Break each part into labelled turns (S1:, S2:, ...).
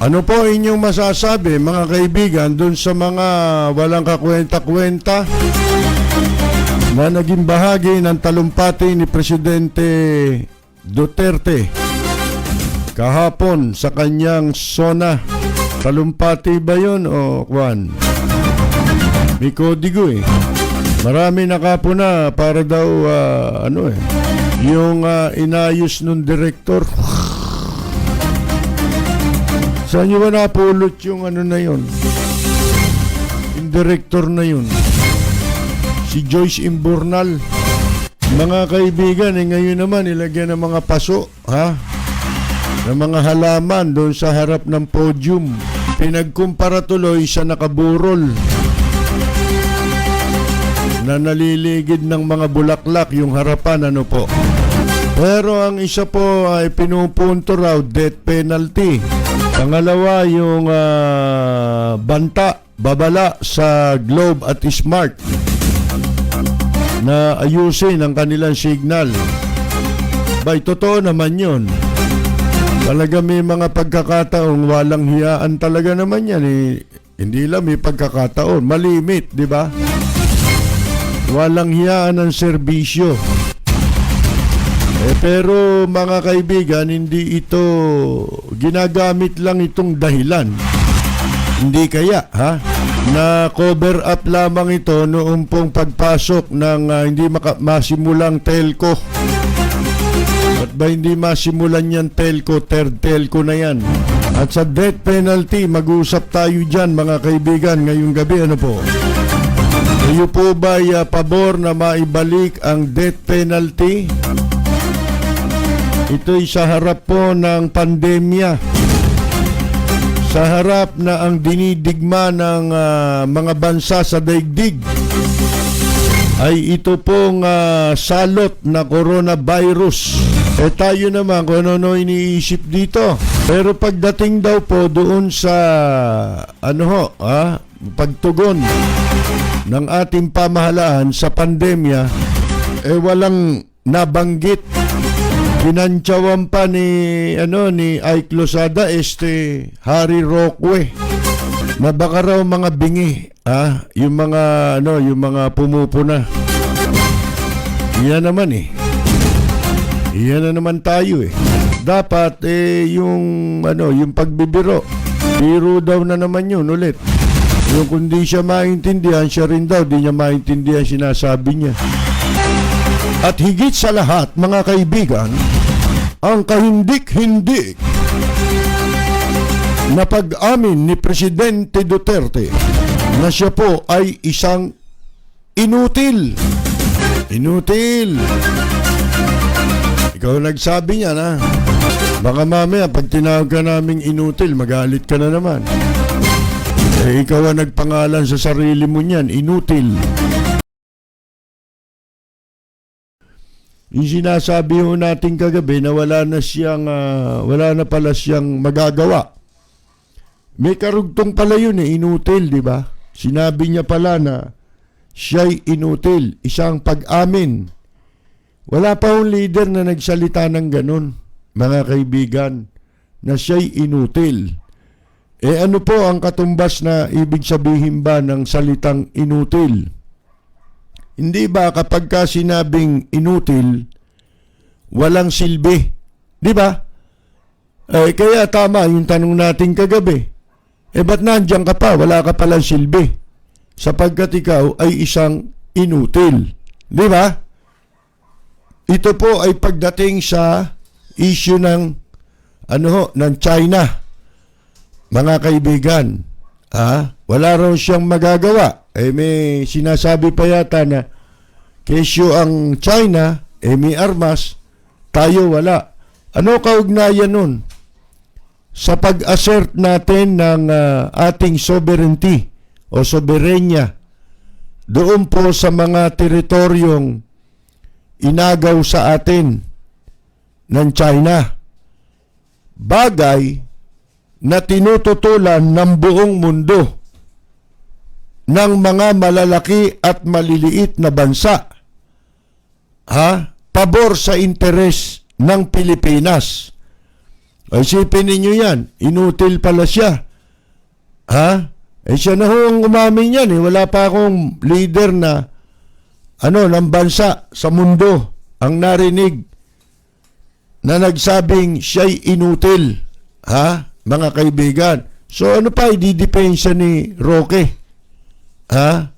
S1: Ano po inyong masasabi, mga kaibigan, dun sa mga walang kakwenta-kwenta na naging bahagi ng talumpati ni Presidente Duterte kahapon sa kanyang SONA? Talumpati ba yun o kwan? May kodigo eh. Marami nakapuna para daw yung inayos nung direktor. Saan nyo ba napulot yung ano na yun? Yung director na yun. Si Joyce Imbornal. Mga kaibigan, ngayon naman ilagyan ng mga paso, ha? Ng mga halaman doon sa harap ng podium. Pinagkumpara tuloy sa nakaburol na naliligid ng mga bulaklak yung harapan, ano po. Pero ang isa po ay pinupunto raw, death penalty. Pangalawa, yung banta, babala sa Globe at Smart na ayusin ang kanilang signal. Bay, totoo naman yun. Talaga may mga pagkakataon, walang hiyaan talaga naman yan. Hindi lang may pagkakataon, malimit, di ba? Walang hiyaan ng serbisyo. Pero mga kaibigan, hindi ito ginagamit lang itong dahilan. Hindi kaya, ha? Na cover up lamang ito noong pong pagpasok ng hindi masimulang telco. At ba hindi masimulan yan telco, third telco na yan. At sa death penalty, mag-uusap tayo dyan mga kaibigan ngayong gabi, ano po? Kayo po ba pabor na maibalik ang death penalty? Ito'y sa harap po ng pandemya. Sa harap na ang dinidigma ng mga bansa sa daigdig ay ito pong salot na coronavirus. Tayo naman kung ano iniisip dito. Pero pagdating daw po doon sa pagtugon ng ating pamahalaan sa pandemya, walang nabanggit. Pinantsawan pa ni Ike Losada, Harry Roque, na baka raw mga bingi, yung mga pumupuna. Iyan naman Iyan na naman tayo Dapat yung pagbibiro, biro daw na naman yun ulit. Yung kundi siya maintindihan, siya rin daw di niya maintindihan sinasabi niya. At higit sa lahat, mga kaibigan, ang kahindik-hindik na pag-amin ni Presidente Duterte na siya po ay isang inutil. Inutil. Ikaw nagsabi niya na. Baka mamaya pag tinawag ka naming inutil, magalit ka na naman. Ikaw ang nagpangalan sa sarili mo niyan, inutil. Yung sinasabi ho natin kagabi na wala na pala siyang magagawa. May karugtong pala yun inutil, di ba? Sinabi niya pala na siya'y inutil, isang pag-amin. Wala pa hong leader na nagsalita ng ganun, mga kaibigan, na siya'y inutil. Ano po ang katumbas na ibig sabihin ba ng salitang inutil? Hindi ba kapag ka sinabing inutil, walang silbi? Di ba? Kaya tama yung tanong natin kagabi. Ba't nandiyan ka pa? Wala ka palang silbi. Sapagkat ikaw ay isang inutil. Di ba? Ito po ay pagdating sa issue ng China. Mga kaibigan, wala raw siyang magagawa. May sinasabi pa yata na kesyo ang China, may armas, tayo wala. Ano kaugnayan nun? Sa pag-assert natin ng ating sovereignty o soberenya doon po sa mga teritoryong inagaw sa atin ng China. Bagay na tinututulan ng buong mundo ng mga malalaki at maliliit na bansa. Pabor sa interes ng Pilipinas. Ay, isipin ninyo yan, inutil pala siya. Ha? Eh siya na ho ang umamin yan eh. Wala pa akong leader na ng bansa sa mundo ang narinig na nagsabing siya'y inutil. Ha? Mga kaibigan. So ano pa ididepensa ni Roque? Ha?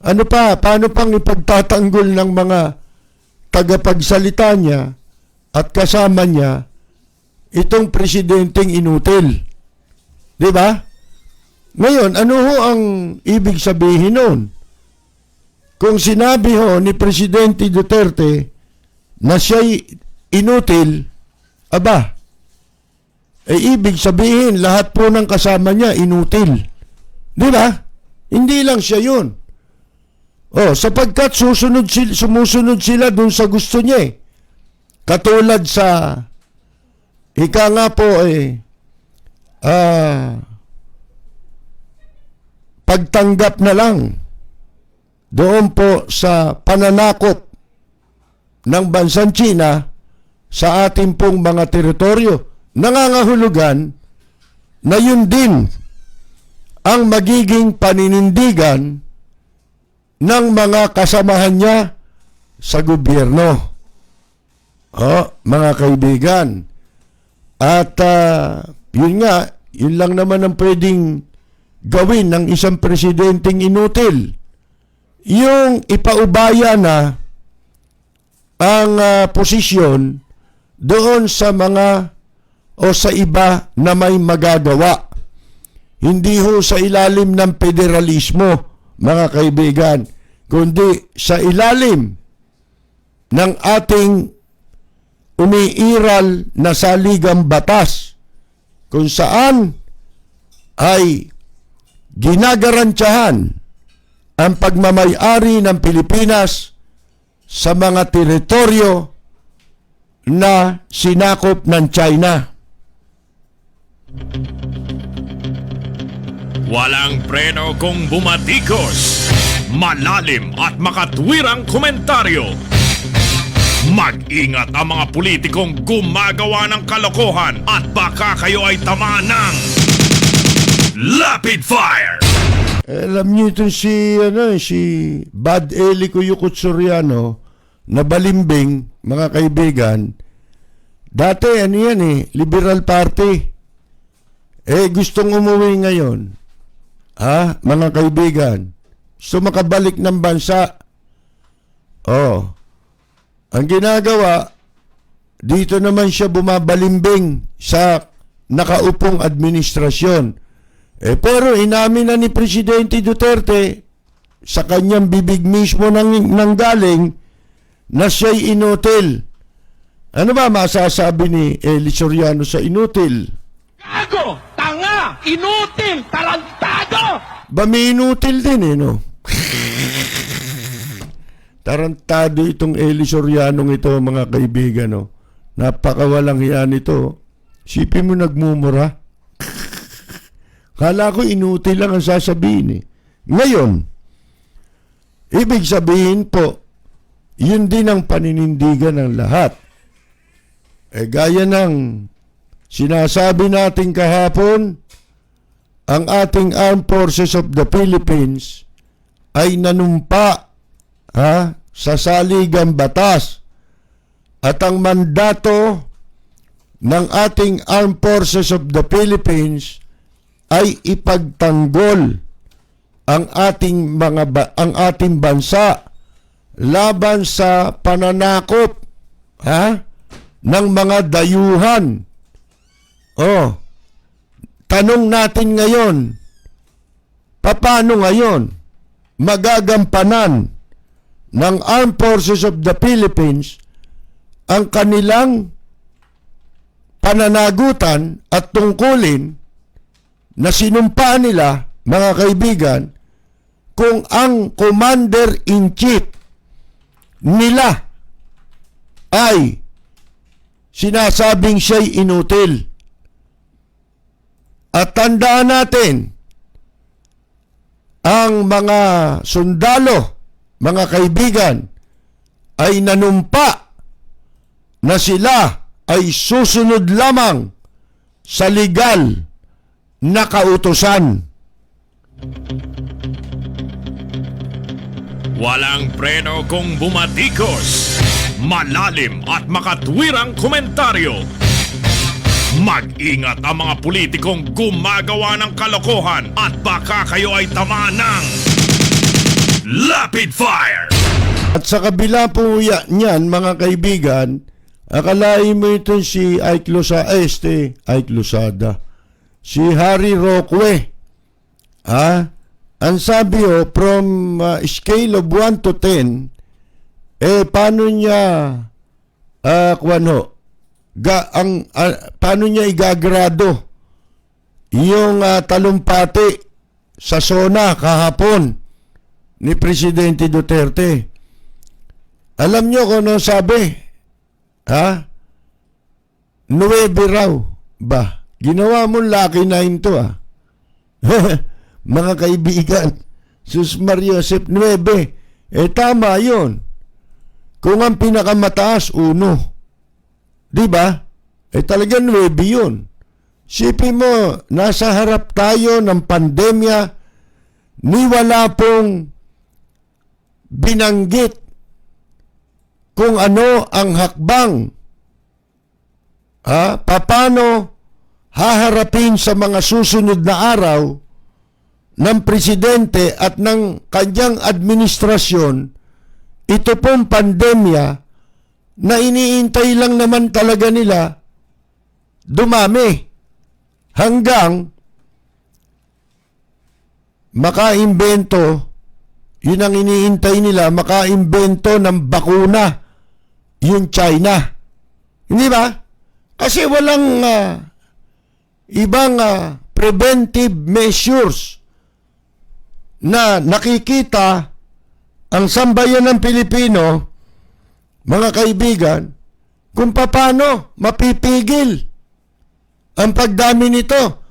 S1: Ano pa? Paano pang ipagtatanggol ng mga tagapagsalita niya at kasama niya itong presidenteng inutil? Di ba? Ngayon, ano ho ang ibig sabihin nun? Kung sinabi ho ni Presidente Duterte na siya'y inutil, aba, ibig sabihin lahat po ng kasama niya inutil. Di ba? Hindi lang siya yun. Sapagkat sumusunod sila dun sa gusto niya eh. Katulad sa ika nga po pagtanggap na lang doon po sa pananakop ng bansang China sa ating pong mga teritoryo. Nangangahulugan na yun din ang magiging paninindigan ng mga kasamahan niya sa gobyerno. Mga kaibigan. At yun lang naman ang pwedeng gawin ng isang presidenteng inutil. Yung ipaubaya na ang posisyon doon sa mga o sa iba na may magagawa. Hindi ho sa ilalim ng federalismo, mga kaibigan, kundi sa ilalim ng ating umiiral na saligang batas kung saan ay ginagarantiyahan ang pagmamay-ari ng Pilipinas sa mga teritoryo na sinakop ng China.
S2: Walang preno kung bumatikos, malalim at makatwirang komentaryo. Mag-ingat ang mga politikong gumagawa ng kalokohan at baka kayo ay tamaan ng Rapid Fire!
S1: Alam niyo ito si Bad Eli Cuyucot Soriano na balimbing, mga kaibigan. Dati Liberal Party. Gustong umuwi ngayon. Mga kaibigan. Gusto makabalik ng bansa. Ang ginagawa, dito naman siya bumabalimbing sa nakaupong administrasyon. Pero inamin na ni Presidente Duterte sa kanyang bibig mismo nang galing na siya'y inutil. Ano ba masasabi ni Eli Soriano sa inutil?
S3: Gago! Tanga! Inutil! Tarantado!
S1: May inutil din no? Tarantado itong Eli Soriano ito, mga kaibigan, no? Napakawalang hiyan ito. Sipin mo nagmumura. Kala ko inutil lang ang sasabihin Ngayon, ibig sabihin po, yun din ang paninindigan ng lahat. Gaya ng sinasabi natin kahapon, ang ating Armed Forces of the Philippines ay nanumpa sa saligang batas. At ang mandato ng ating Armed Forces of the Philippines ay ipagtanggol ang ating bansa laban sa pananakop ng mga dayuhan. Tanong natin ngayon, paano ngayon magagampanan ng Armed Forces of the Philippines ang kanilang pananagutan at tungkulin na sinumpa nila, mga kaibigan, kung ang Commander-in-Chief nila ay sinasabing siya'y inutil. At tandaan natin, ang mga sundalo, mga kaibigan, ay nanumpa na sila ay susunod lamang sa legal na kautusan.
S2: Walang preno kung bumatikos. Malalim at makatwirang komentaryo. Mag-ingat ang mga politikong gumagawa ng kalokohan at baka kayo ay tamaan ng Rapid Fire!
S1: At sa kabila po niyan, mga kaibigan, akalain mo ito si Ike Losada, si Harry Roque. Ang sabi from scale of 1 to 10, paano niya, paano niya igagrado yung talumpati sa SONA kahapon ni Presidente Duterte? Alam niyo kung ano sabi? 9 raw ba? Ginawa mo lucky 9 to mga kaibigan. Sus Maria Josep, 9. Tama yun. Kung ang pinakamataas, 1. Diba? Talagang 9 yun. Sipin mo, nasa harap tayo ng pandemya, ni wala pong binanggit kung ano ang hakbang. Paano haharapin sa mga susunod na araw ng presidente at ng kanyang administrasyon ito pong pandemya na iniintay lang naman talaga nila dumami hanggang makaimbento. Yun ang iniintay nila, makaimbento ng bakuna yung China. Hindi ba? Kasi walang ibang preventive measures na nakikita ang sambayan ng Pilipino, mga kaibigan, kung paano mapipigil ang pagdami nito.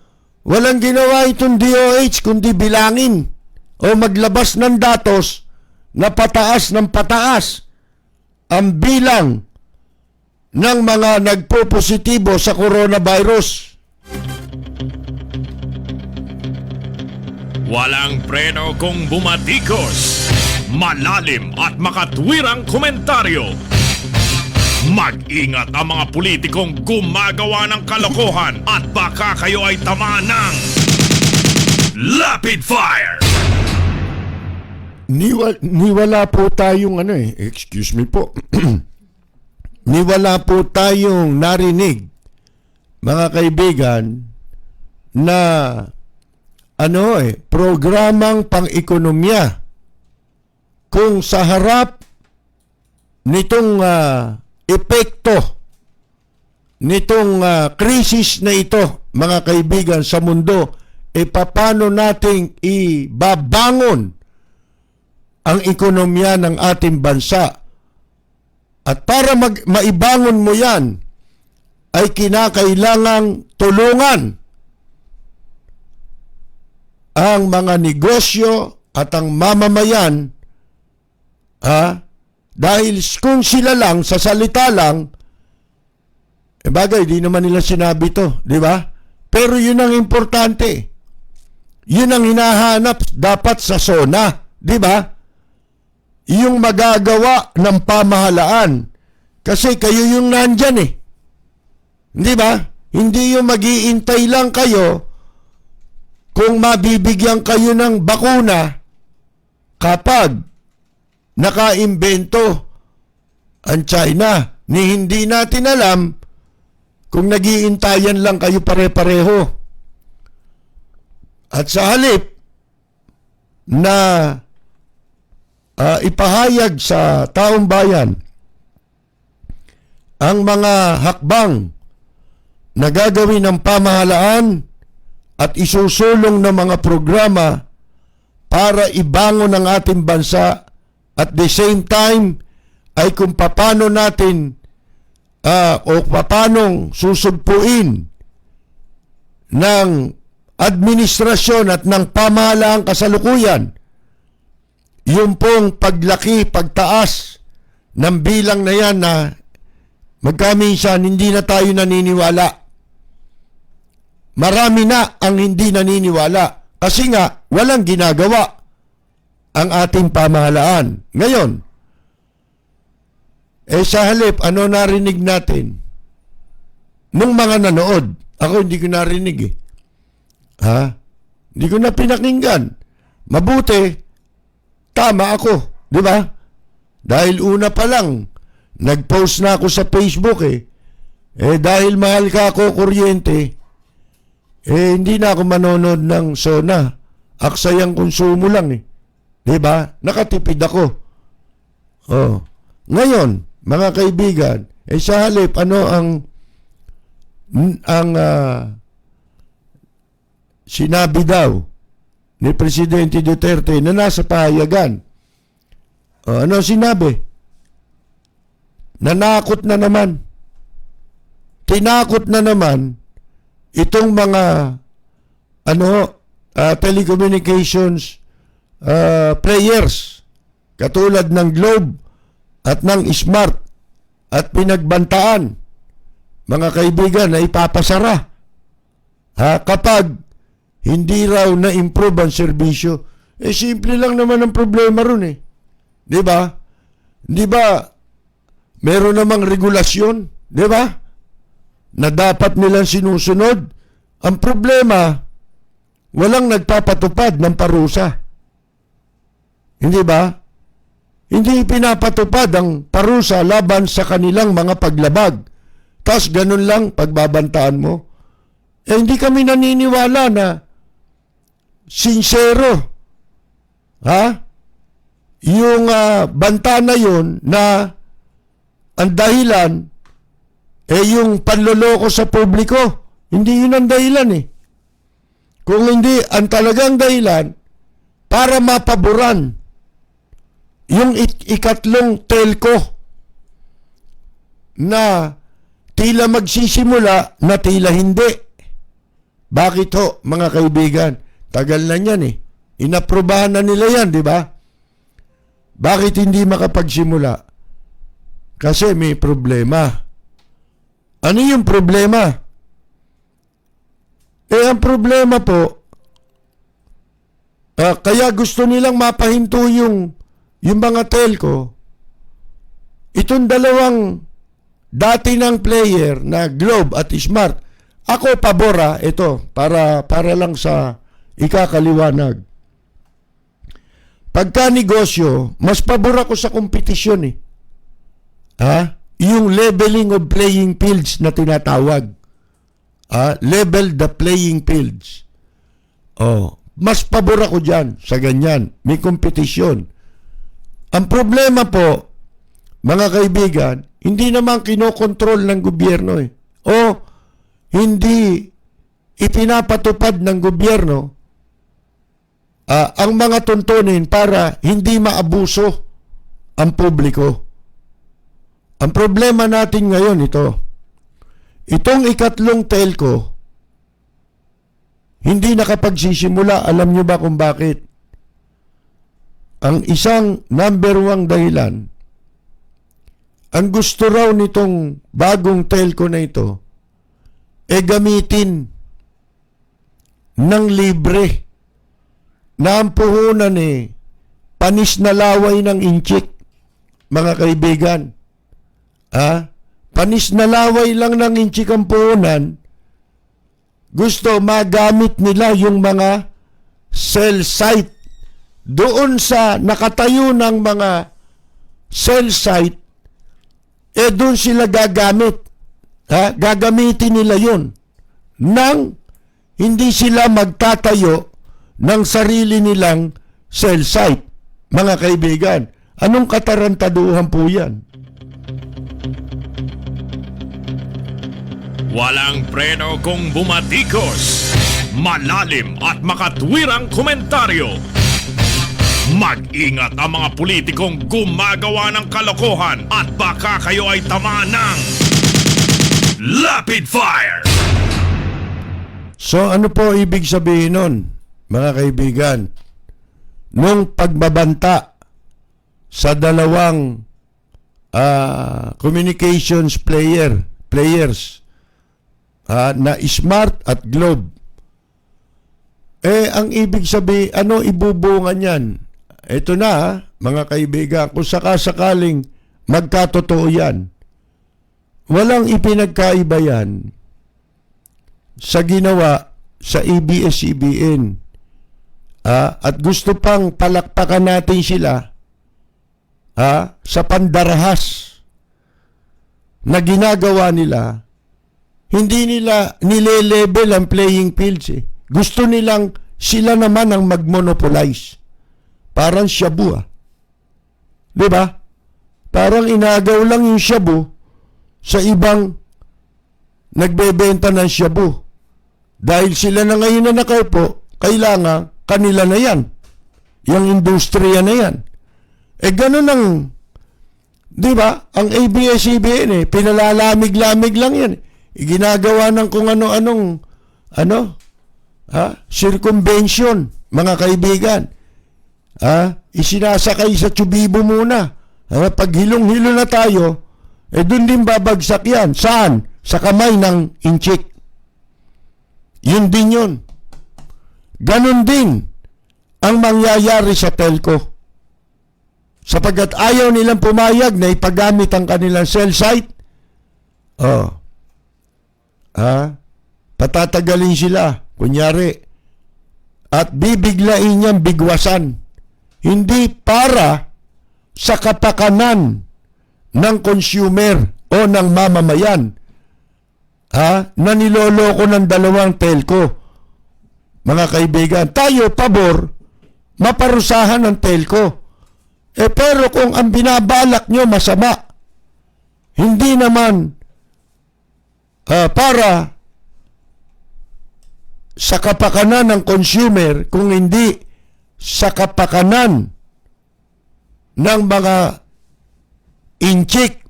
S1: Walang ginawa itong DOH kundi bilangin o maglabas ng datos na pataas ng pataas ang bilang ng mga nagpo-positibo sa coronavirus.
S2: Walang preno kung bumatikos. Malalim at makatwirang komentaryo. Mag-ingat ang mga politikong gumagawa ng kalokohan at baka kayo ay tamaan ng Rapid Fire!
S1: Niwala po tayong excuse me po. Niwala po tayong narinig, mga kaibigan, na programang pang-ekonomiya kung sa harap nitong epekto nitong krisis na ito, mga kaibigan, sa mundo, paano nating ibabangon ang ekonomiya ng ating bansa. At para maibangon mo yan, ay kinakailangang tulungan ang mga negosyo at ang mamamayan, dahil kung sila lang, sa salita lang, bagay, di naman nila sinabi to, di ba? Pero yun ang importante. Yun ang hinahanap dapat sa SONA, di ba? Yung magagawa ng pamahalaan. Kasi kayo yung nandyan di ba? Hindi yung mag-iintay lang kayo kung mabibigyan kayo ng bakuna kapag nakaimbento ang China. Hindi natin alam kung nag-iintayan lang kayo pare-pareho. At sa halip na ipahayag sa taong bayan ang mga hakbang na gagawin ng pamahalaan at isusulong ng mga programa para ibangon ang ating bansa, at the same time ay kung paano natin o paano susugpuin ng administrasyon at ng pamahalaang kasalukuyan yung pong paglaki, pagtaas ng bilang na yan na magkaminsan hindi na tayo naniniwala. marami na ang hindi naniniwala kasi nga walang ginagawa ang ating pamahalaan. Ngayon, sa halip, ano narinig natin? Nung mga nanood, ako hindi ko narinig eh. Hindi ko na pinakinggan. Mabuti, tama ako. Di ba? Dahil una pa lang, nag-post na ako sa Facebook eh. Dahil mahal ka ako, kuryente, hindi na ako manonood ng Sona. Aksayang konsumo lang eh. Di ba? Nakatipid ako. Ngayon, mga kaibigan, sa halip, ano ang sinabi daw ni Presidente Duterte na nasa pahayagan? Ano sinabi? Nanakot na naman. Tinakot na naman itong mga telecommunications players katulad ng Globe at ng Smart at pinagbantaan, mga kaibigan, na ipapasara kapag hindi raw na-improve ang serbisyo. Simple lang naman ang problema ron eh. Di ba? Di ba meron namang regulasyon, di ba? Na dapat nilang sinusunod. Ang problema, walang nagpapatupad ng parusa. Hindi ba? Hindi pinapatupad ang parusa laban sa kanilang mga paglabag. Tas ganun lang pagbabantaan mo. Hindi kami naniniwala na sincero yung banta na yun na ang dahilan yung panloloko sa publiko. Hindi yun ang dahilan eh. Kung hindi, ang talagang dahilan para mapaboran yung ikatlong telco na tila magsisimula na tila hindi. Bakit ho, mga kaibigan? Tagal na yan eh. Inaprobahan na nila yan, di ba? Bakit hindi makapagsimula? Kasi may problema. Ano yung problema? Ang problema po, kaya gusto nilang mapahinto yung mga telco, itong dalawang dati ng player na Globe at Smart, ako pabora, ito, para lang sa ikakaliwanag. Pagka negosyo, mas pabor ako sa kompetisyon eh. Yung leveling of playing fields na tinatawag. Level the playing fields. Mas pabor ako dyan sa ganyan. May kompetisyon. Ang problema po, mga kaibigan, hindi naman kinokontrol ng gobyerno eh. O hindi ipinapatupad ng gobyerno ang mga tuntunin para hindi maabuso ang publiko. Ang problema natin ngayon ito. Itong ikatlong telco, hindi nakapagsisimula. Alam nyo ba kung bakit? Ang isang number one dahilan, ang gusto raw nitong bagong telco na ito, gamitin ng libre na ang puhunan panis na laway ng inchik, mga kaibigan. Panis na laway lang ng inchik ang puhunan. Gusto magamit nila yung mga cell site. Doon sa nakatayo ng mga cell site, doon sila gagamit. Gagamitin nila yun nang hindi sila magtatayo ng sarili nilang cell site. Mga kaibigan, anong katarantaduhan po yan?
S2: Walang preno kung bumatikos. Malalim at makatwirang komentaryo. Mag-ingat ang mga politikong gumagawa ng kalokohan at baka kayo ay tamaan ng Rapid Fire!
S1: So ano po ibig sabihin nun, mga kaibigan? Nung pagbabanta sa dalawang communications players na Smart at Globe, ang ibig sabihin, ano ibubungan yan? Ito na, mga kaibigan, kung sakasakaling magkatotoo yan, walang ipinagkaiba yan sa ginawa sa ABS-CBN. At gusto pang palakpakan natin sila sa pandarahas na ginagawa nila. Hindi nila nile-level ang playing fields. Gusto nilang sila naman ang mag-monopolize. Parang shabu. Di ba? Parang inagaw lang yung shabu sa ibang nagbebenta ng shabu. Dahil sila na ngayon na nakaupo, kailangan kanila na yan. Yung industriya na yan. Ganun ang, di ba? Ang ABS-CBN pinalalamig-lamig lang yan. Ginagawa ng kung ano-anong, circumvention, mga kaibigan. Isinasakay sa tubibo muna. Pag hilong-hilo na tayo, dun din babagsak yan. Saan? Sa kamay ng inchik. Yun din yun. Ganon din ang mangyayari sa telco. Sapagkat ayaw nilang pumayag na ipagamit ang kanilang cell site, patatagalin sila, kunyari, at bibiglain niyang bigwasan. Hindi para sa kapakanan ng consumer o ng mamamayan na niloloko ng dalawang telco. Mga kaibigan, tayo pabor maparusahan ng telco. Pero kung ang binabalak nyo masama, hindi naman para sa kapakanan ng consumer, kung hindi sa kapakanan ng mga inchik.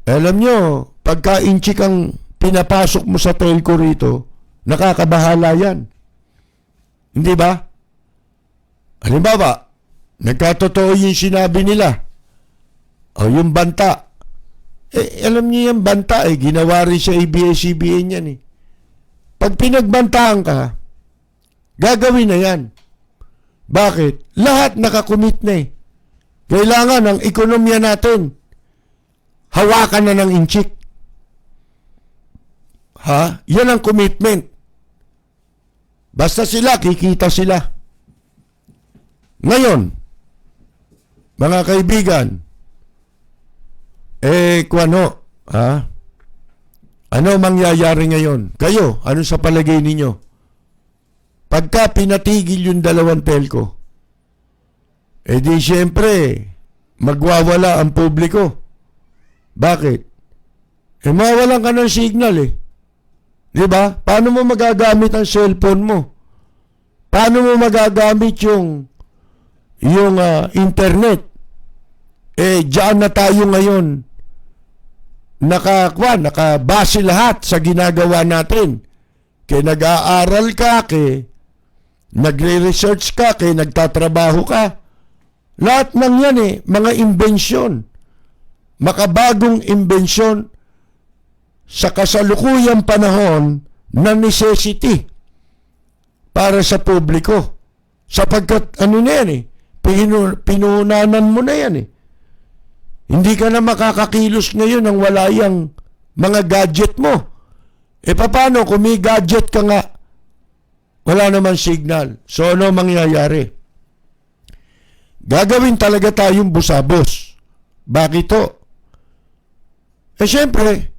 S1: Alam nyo, pagka inchik ang pinapasok mo sa telco rito, nakakabahala yan. Hindi ba? Halimbawa, nagkatotoo yung sinabi nila. Yung banta. Alam niyo yung banta, ginawa rin sa ABS-CBN yan. Pag pinagbantaan ka, gagawin na yan. Bakit? Lahat nakakumit na Kailangan ng ekonomiya natin. Hawakan na ng inchik. Yan ang commitment. Basta sila, kikita sila. Ngayon, mga kaibigan, ano mangyayari ngayon? Kayo, ano sa palagay ninyo? Pagka pinatigil yung dalawang telco, di siyempre, magwawala ang publiko. Bakit? Mawalan ka ng signal Di ba? Paano mo magagamit ang cellphone mo? Paano mo magagamit yung internet? Diyan na tayo ngayon. Nakabase lahat sa ginagawa natin. Kaya nag-aaral ka, kaya nagre-research ka, kaya nagtatrabaho ka. Lahat ng yan mga imbensyon. Makabagong imbensyon sa kasalukuyang panahon na necessity para sa publiko. Sapagkat na yan pinunanan mo na yan Hindi ka na makakakilos ngayon ng wala yung mga gadget mo. Paano kung may gadget ka nga, wala naman signal. So ano mangyayari? Gagawin talaga tayong busabos. Bakit to? Siyempre,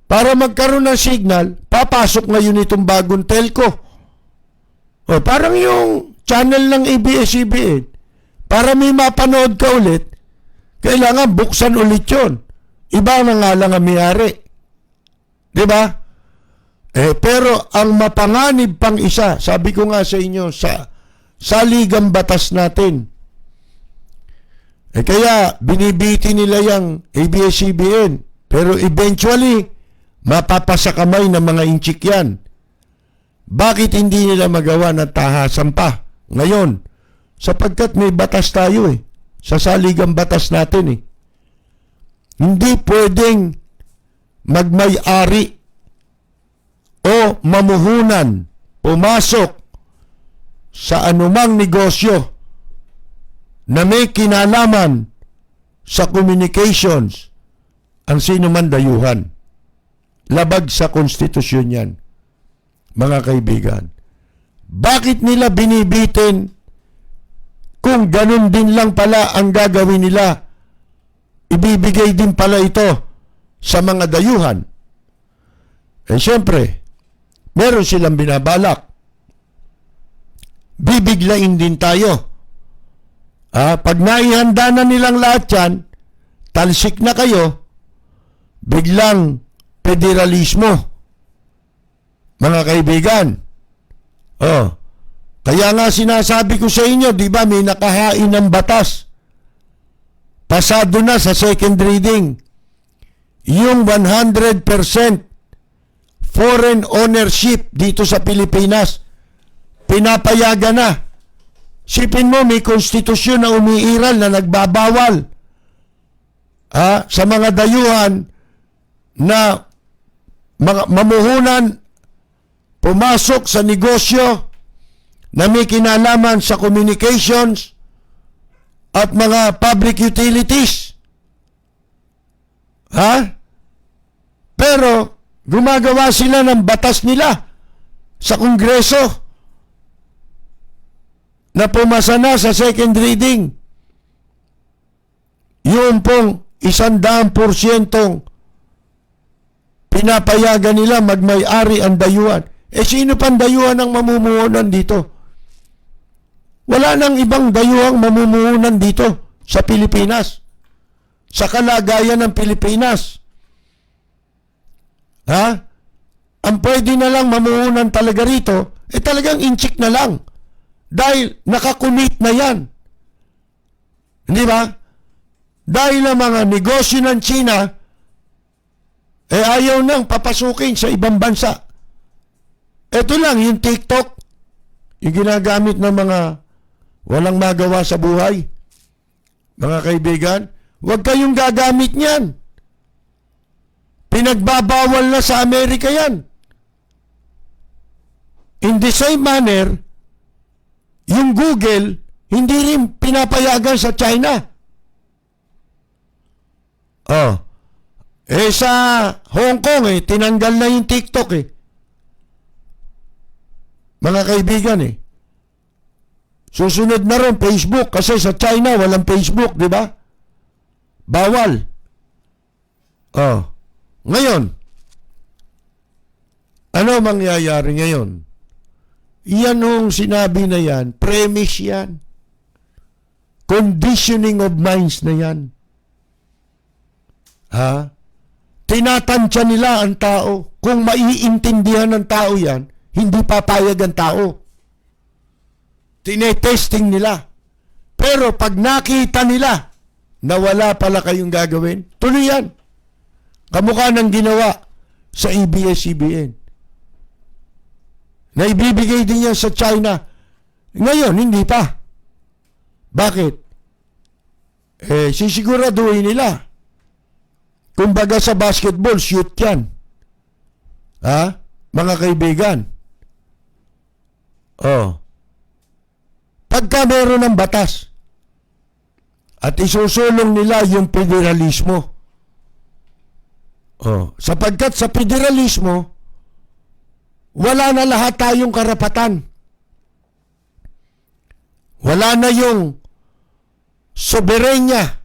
S1: para magkaroon ng signal, papasok ngayon itong bagong telco. Parang yung channel ng ABS-CBN. Para may mapanood ka ulit, kailangan buksan ulit yun. Iba na nga lang ang may-ari. Diba? Pero ang mapanganib pang isa, sabi ko nga sa inyo, sa saligang batas natin. Kaya binibiti nila yung ABS-CBN. Pero eventually, mapapasa kamay ng mga inchik yan. Bakit hindi nila magawa ng tahasan pa ngayon? Sapagkat may batas tayo sa saligang batas natin Hindi pwedeng magmay-ari o o mamuhunan pumasok sa anumang negosyo na may kinalaman sa communications, ang sino man dayuhan. Labag sa konstitusyon yan, mga kaibigan. Bakit nila binibitin kung ganun din lang pala ang gagawin nila? Ibibigay din pala ito sa mga dayuhan. Eh siyempre, meron silang binabalak. Bibiglain din tayo. Pag naihanda na nilang lahat yan, talsik na kayo, biglang federalismo. Mga kaibigan. Kaya nga sinasabi ko sa inyo, di ba, may nakahain ng batas. Pasado na sa second reading. Yung 100% foreign ownership dito sa Pilipinas, pinapayagan na. Sipin mo, may konstitusyon na umiiral na nagbabawal sa mga dayuhan na mamuhunan pumasok sa negosyo na may kinalaman sa communications at mga public utilities. Pero gumagawa sila ng batas nila sa Kongreso na pumasa na sa second reading. Yung pong 100% pinapayagan nila magmay-ari ang dayuhan. Sino pang dayuhan ang mamumuhunan dito? Wala nang ibang dayuhang mamumuhunan dito sa Pilipinas. Sa kalagayan ng Pilipinas. Ang pwede na lang mamuhunan talaga rito, talagang inchik na lang. Dahil nakakumit na yan. Hindi ba? Dahil ang mga negosyo ng China, ayaw nang papasukin sa ibang bansa. Ito lang, yung TikTok, yung ginagamit ng mga walang magawa sa buhay. Mga kaibigan, huwag kayong gagamit niyan. Pinagbabawal na sa Amerika yan. In the same manner, yung Google, hindi rin pinapayagan sa China. Sa Hong Kong, tinanggal na yung TikTok Mga kaibigan Susunod na rin Facebook kasi sa China walang Facebook, di ba? Bawal. Ngayon, ano mangyayari ngayon? Yan yung sinabi na yan, premise yan. Conditioning of minds na yan. Tinatansya nila ang tao. Kung maiintindihan ng tao yan, hindi papayag ang tao. Tinetesting nila. Pero pag nakita nila na wala pala kayong gagawin, tuloy yan. Kamukha ng ginawa sa ABS-CBN. Na ibibigay din yan sa China. Ngayon, hindi pa. Bakit? Sisiguraduhin nila. Kumbaga sa basketball, shoot yan. Mga kaibigan. Pagka meron ng batas at isusulong nila yung federalismo. Sapagkat sa federalismo, wala na lahat tayong karapatan. Wala na yung soberenya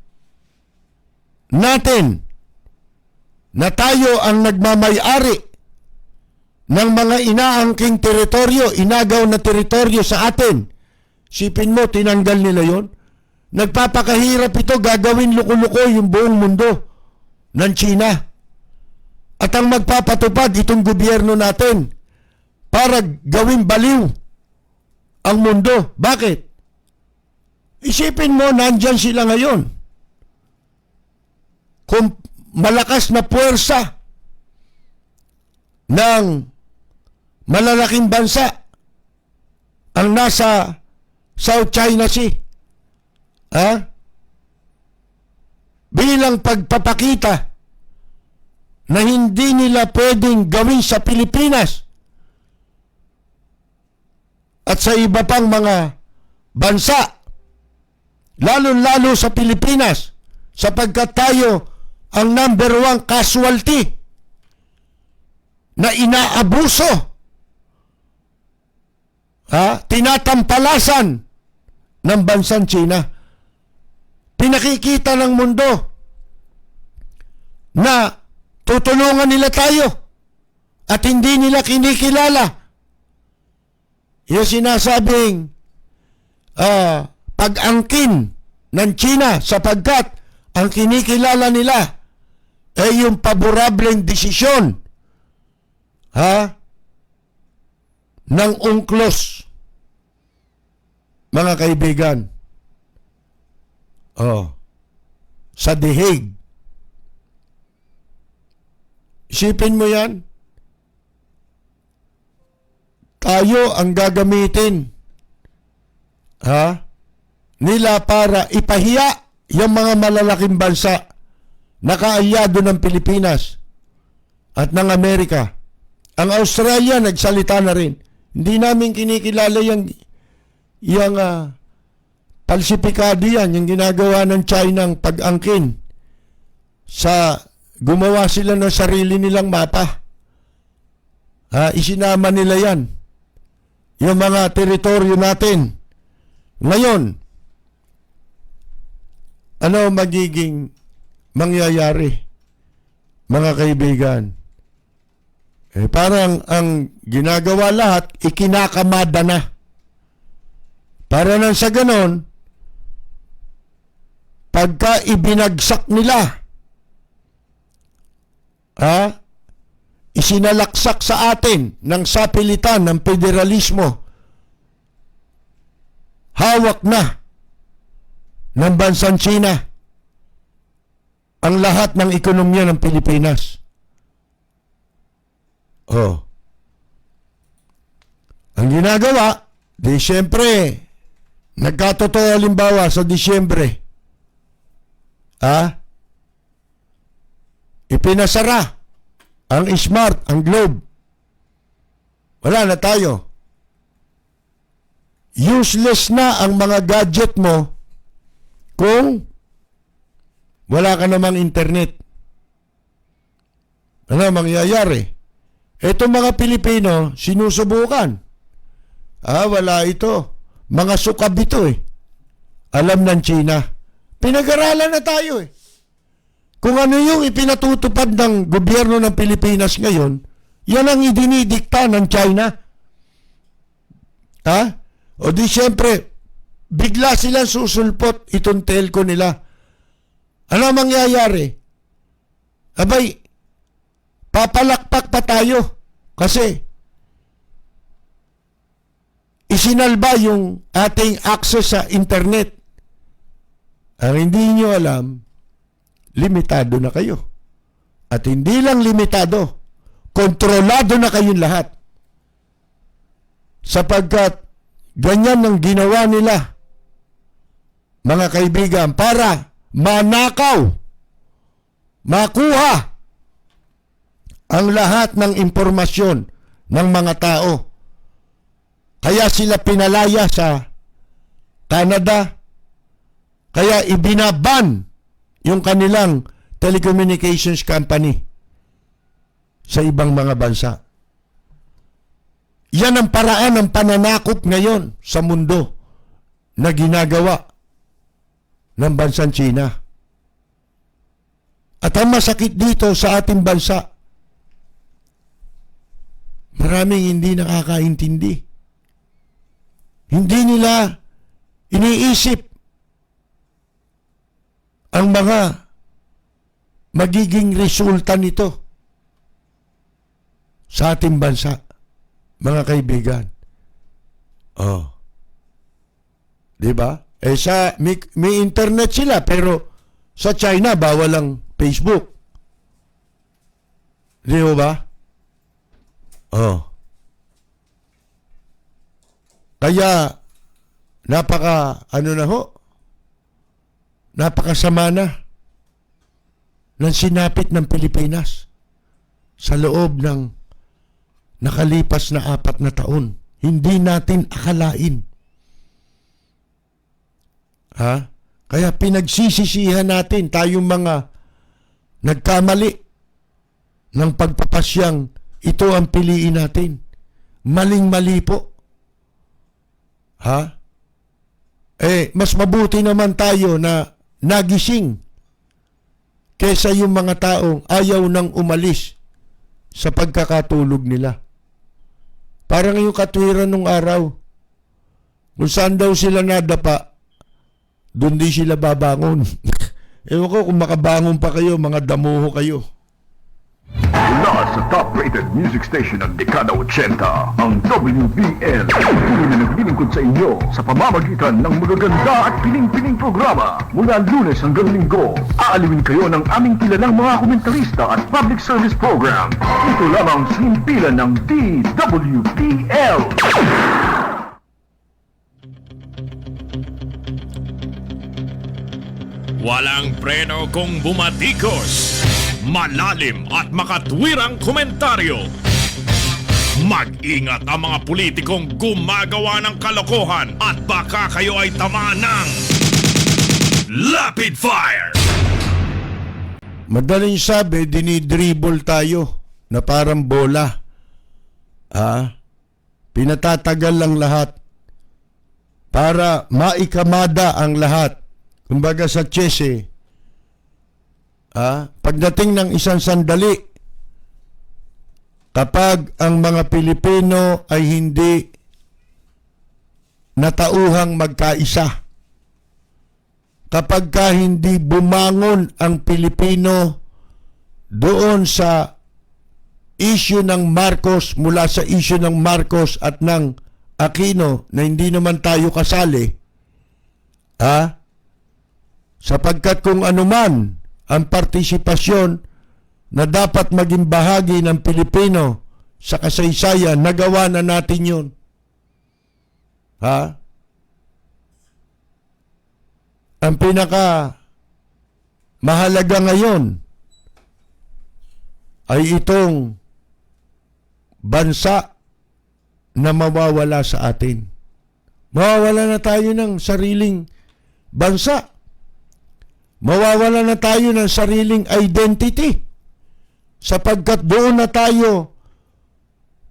S1: natin na tayo ang nagmamay-ari ng mga inaangking teritoryo, inagaw na teritoryo sa atin. Sipin mo, tinanggal nila yon. Nagpapakahirap ito, gagawin luko-luko yung buong mundo ng China. At ang magpapatupad itong gobyerno natin para gawin baliw ang mundo. Bakit? Isipin mo, nandyan sila ngayon. Kung malakas na puwersa ng malalaking bansa ang nasa South China Sea, bilang pagpapakita na hindi nila pwedeng gawin sa Pilipinas at sa iba pang mga bansa, lalo-lalo sa Pilipinas, sapagkat tayo ang number 1 casualty na inaabuso, tinatampalasan ng bansang China. Pinakikita ng mundo na tutulungan nila tayo at hindi nila kinikilala yung sinasabing pag-angkin ng China, sapagkat ang kinikilala nila ay yung paborableng desisyon ng UNCLOS, mga kaibigan. Sa The Hague. Isipin mo yan. Tayo ang gagamitin nila para ipahiya yung mga malalaking bansa na kaalyado ng Pilipinas at ng Amerika. Ang Australia nagsalita na rin. Hindi namin kinikilala yung palsipikado yan, yung ginagawa ng China ang pag-angkin. Gumawa sila ng sarili nilang mapa. Isinama nila yan. Yung mga teritoryo natin. Ngayon, ano magiging mangyayari, mga kaibigan? Parang ang ginagawa lahat, ikinakamada na. Para nang sa ganon, pagka ibinagsak nila, isinalaksak sa atin ng sapilitan ng federalismo, hawak na ng bansang China ang lahat ng ekonomiya ng Pilipinas. Ang ginagawa, di siyempre, nagkatotoo halimbawa sa Disyembre, ipinasara ang Smart, ang Globe. Wala na tayo. Useless na ang mga gadget mo kung wala ka namang internet. Ano mangyayari? Itong mga Pilipino, sinusubukan. Wala ito. Mga sukab ito Alam ng China. Pinag-aralan na tayo Kung ano yung ipinatutupad ng gobyerno ng Pilipinas ngayon, yan ang idinidikta ng China. O di siyempre, bigla silang susulpot itong telco nila. Ano ang mangyayari? Abay, papalakpak pa tayo kasi isinalba yung ating access sa internet. Ang hindi nyo alam, limitado na kayo. At hindi lang limitado, kontrolado na kayong lahat. Sapagkat ganyan ang ginawa nila, mga kaibigan, para manakaw, makuha ang lahat ng impormasyon ng mga tao. Kaya sila pinalaya sa Canada, kaya ibinaban yung kanilang telecommunications company sa ibang mga bansa. Yan ang paraan ng pananakop ngayon sa mundo na ginagawa ng bansang China. At ang masakit dito sa ating bansa, maraming hindi nakakaintindi. Hindi nila iniisip ang mga magiging resulta nito sa ating bansa, mga kaibigan. Diba? May internet sila, pero sa China, bawal ang Facebook. Di ba? Kaya, napakasama na ng sinapit ng Pilipinas sa loob ng nakalipas na 4 na taon. hindi natin akalain. Ha? Kaya pinagsisisihan natin tayong mga nagkamali ng pagpapasyang ito ang piliin natin. Maling-mali po. Ha? Mas mabuti naman tayo na nagising kesa yung mga taong ayaw nang umalis sa pagkakatulog nila. Parang yung katwiran nung araw. Kung saan daw sila nadapa, doon di sila babangon. Ewan ko kung makabangon pa kayo, mga damuho kayo.
S4: Mula sa top-rated music station ng Dekada 80, ang WBL. Tuloy na naglilingkod sa inyo sa pamamagitan ng magaganda at piling-piling programa. Mula Lunes hanggang Linggo, aalawin kayo ng aming kilalang mga komentarista at public service program. Ito lamang sa himpilan ng DWBL.
S2: Walang preno kung bumatikos. Malalim at makatwirang komentaryo. Mag-ingat ang mga politikong gumagawa ng kalokohan at baka kayo ay tamaan ng Rapid Fire!
S1: Madaling sabi, dinidribble tayo na parang bola. Pinatatagal lang lahat para maikamada ang lahat. Kumbaga sa chess pagdating ng isang sandali, kapag ang mga Pilipino ay hindi natauhang magkaisa, kapag ka hindi bumangon ang Pilipino doon sa issue ng Marcos, mula sa issue ng Marcos at ng Aquino na hindi naman tayo kasali, sapagkat kung anuman ang partisipasyon na dapat maging bahagi ng Pilipino sa kasaysayan, nagawa na natin yun. Ang pinaka mahalaga ngayon ay itong bansa na mawawala sa atin. Mawawala na tayo ng sariling bansa. Mawawala na tayo ng sariling identity sapagkat doon na tayo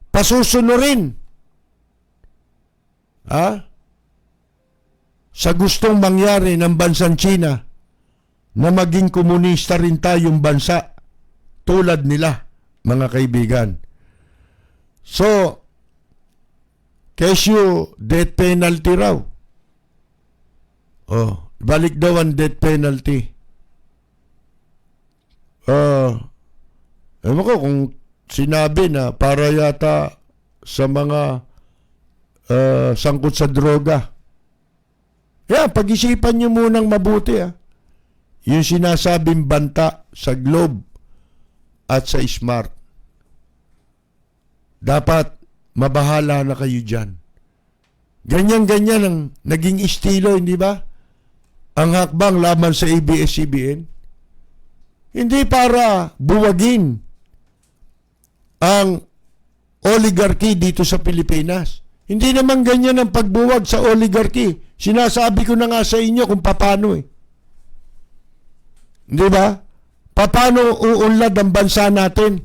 S1: pasusunurin sa gustong mangyari ng bansang China na maging komunista rin tayong bansa tulad nila, mga kaibigan. So, kesyo death penalty raw. Balik daw ang death penalty. Ewan ko kung sinabi na para yata sa mga sangkot sa droga. Pag-isipan nyo munang mabuti. Yung sinasabing banta sa Globe at sa Smart. Dapat mabahala na kayo dyan. Ganyan-ganyan ang naging estilo, hindi ba? Ang hakbang laban sa ABS-CBN, hindi para buwagin ang oligarchy dito sa Pilipinas. Hindi naman ganyan ang pagbuwag sa oligarchy. Sinasabi ko na nga sa inyo kung paano Di ba? Paano uunlad ang bansa natin?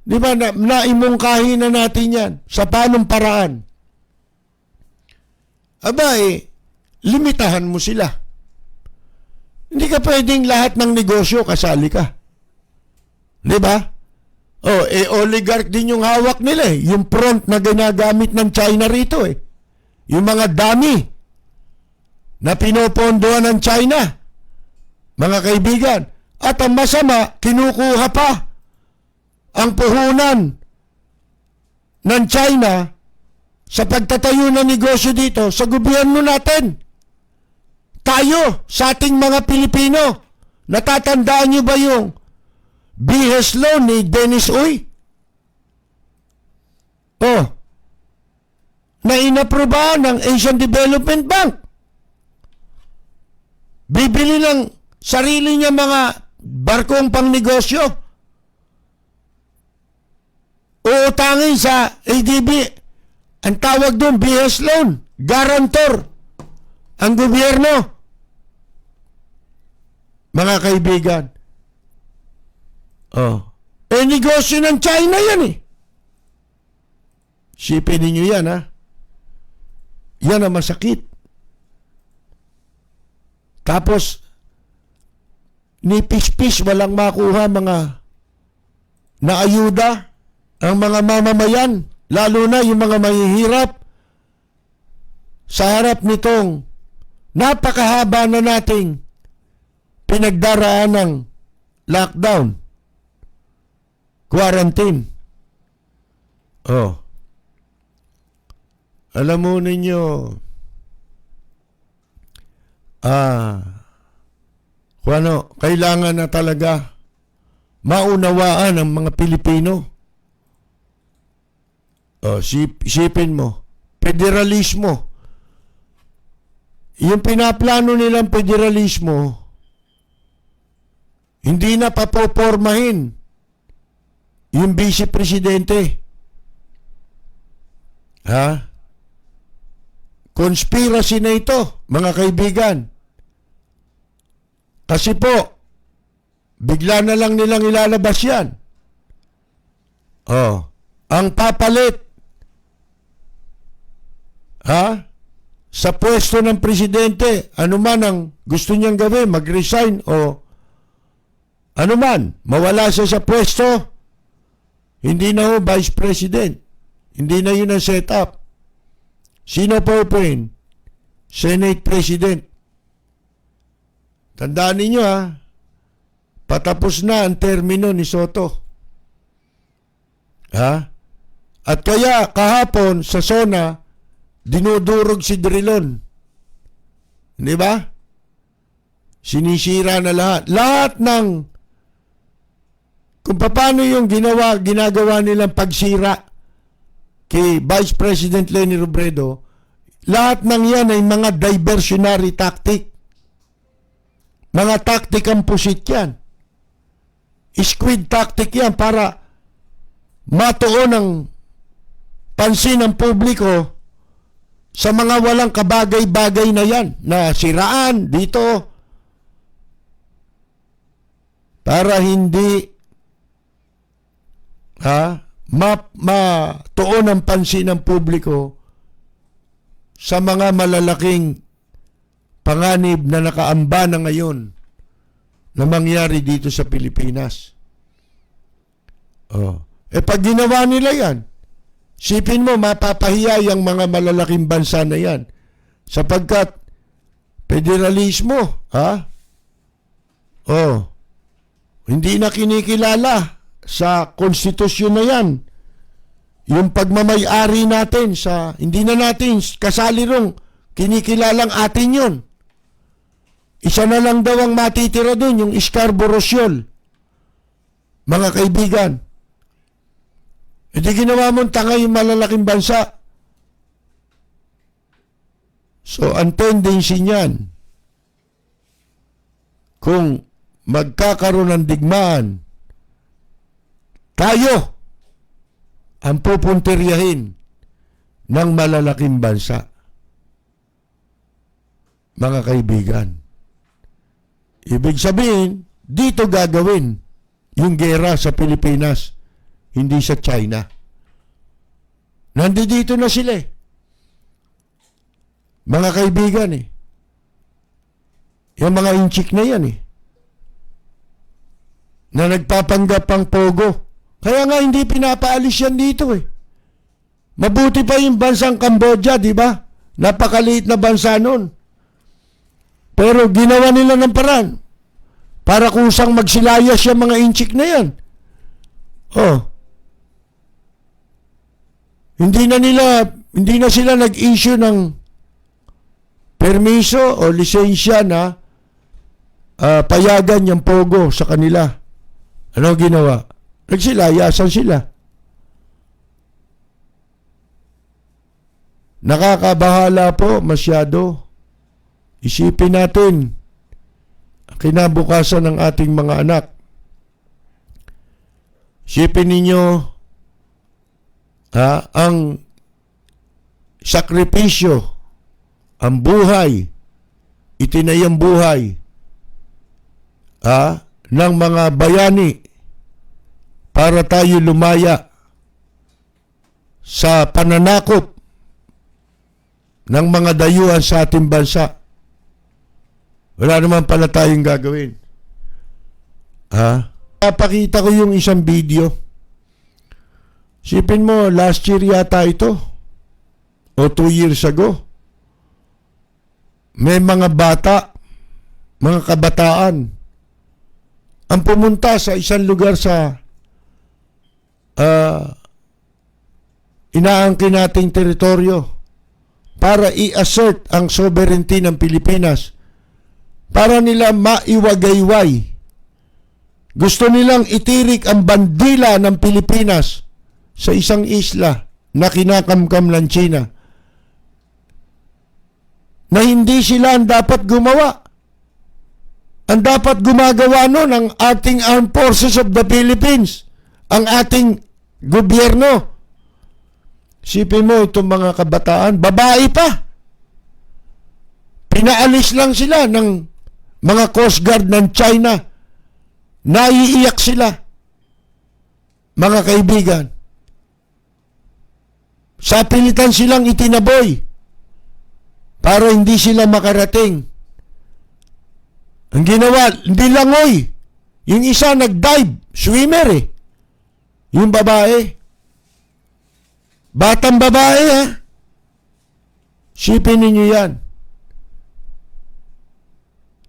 S1: Di ba? Naimungkahi na natin yan. Sa paanong paraan? Limitahan mo sila. Hindi ka pwedeng lahat ng negosyo kasali ka. Di ba? Oligarch din yung hawak nila Yung front na ginagamit ng China rito Yung mga dami na pinopondohan ng China. Mga kaibigan. At ang masama, kinukuha pa ang puhunan ng China sa pagtatayo ng negosyo dito sa gobyerno natin. Tayo, sa ating mga Pilipino, natatandaan nyo ba yung BS loan ni Dennis Uy? Na inaprobahan ng Asian Development Bank. Bibili ng sarili niya mga barkong pang negosyo. Uutangin sa ADB Ang tawag doon, BS loan. Guarantor. Ang gobyerno. Mga kaibigan. Negosyo ng China yan eh. Sipin ninyo yan, ha? Yan ang masakit. Tapos, nipis-pis, walang makuha mga naayuda ang mga mamamayan, lalo na yung mga mahihirap sa harap nitong napakahaba na nating pinagdaraan ng lockdown, quarantine. Alam mo ninyo, kailangan na talaga maunawaan ang mga Pilipino. Isipin mo, federalismo. Yung pinaplano nilang federalismo, hindi na papopormahin yung vice-presidente. Conspiracy na ito, mga kaibigan. Kasi po, bigla na lang nilang ilalabas yan. Ang papalit, sa pwesto ng presidente, anuman ang gusto niyang gawin, mag-resign o anuman, mawala siya sa pwesto, hindi na ho vice president. Hindi na yun ang setup. Sino po rin? Senate President. Tandaan ninyo patapos na ang termino ni Soto. At kaya kahapon sa SONA, dinudurog si Drilon. Di ba? Sinisira na lahat. Lahat ng kung paano yung ginagawa nilang pagsira kay Vice President Leni Robredo, lahat ng yan ay mga diversionary tactic. Mga tactic ang pusit yan. Squid tactic yan para matuon ang pansin ng publiko sa mga walang kabagay-bagay na yan, na siraan dito para hindi matuon ang pansin ng publiko sa mga malalaking panganib na nakaamba na ngayon na mangyari dito sa Pilipinas. Pag ginawa nila yan, sipin mo, mapapahiya yung mga malalaking bansa na yan. Sapagkat, federalismo, hindi na kinikilala sa konstitusyon na yan. Yung pagmamay-ari natin sa, hindi na natin kasali rong kinikilalang atin yun. Isa na lang daw ang matitira dun, yung Scarborough Shoal. Mga kaibigan, hindi ginawa mong tanga yung malalaking bansa. So, ang tendency niyan, kung magkakaroon ng digmaan, tayo ang pupuntiryahin ng malalaking bansa. Mga kaibigan, ibig sabihin, dito gagawin yung gera sa Pilipinas, hindi sa China. Nandito na sila mga kaibigan yung mga inchik na yan na nagpapanggap ang pogo. Kaya nga hindi pinapaalis yan dito Mabuti pa yung bansang Cambodia, di ba? Napakaliit na bansa nun. Pero ginawa nila ng paraan para kusang magsilayas yung mga inchik na yan. Hindi na sila nag-issue ng permiso o lisensya na payagan yung pogo sa kanila. Ano ginawa? Nagsilayasan sila. Nakakabahala po masyado. Isipin natin kinabukasan ng ating mga anak. Isipin ninyo ang sakripisyo ang buhay, itinayang buhay ng mga bayani para tayo lumaya sa pananakop ng mga dayuhan sa ating bansa. Wala naman pala tayong gagawin. Papakita ko yung isang video. Sipin mo, last year yata ito o 2 years ago. May mga bata, mga kabataan ang pumunta sa isang lugar sa inaangkin nating teritoryo para i-assert ang sovereignty ng Pilipinas, para nila maiwagayway. Gusto nilang itirik ang bandila ng Pilipinas sa isang isla na kinakamkam ng China, na hindi sila ang dapat gumawa. Ang dapat gumagawa nun ang ating Armed Forces of the Philippines, ang ating gobyerno. Sipin mo itong mga kabataan, babae pa. Pinaalis lang sila ng mga Coast Guard ng China. Naiiyak sila. Mga kaibigan. Sa pilitan silang itinaboy para hindi sila makarating. Ang ginawa, hindi langoy. Yung isa nag-dive, swimmer eh. Yung babae. Batang babae ha. Sipin ninyo yan.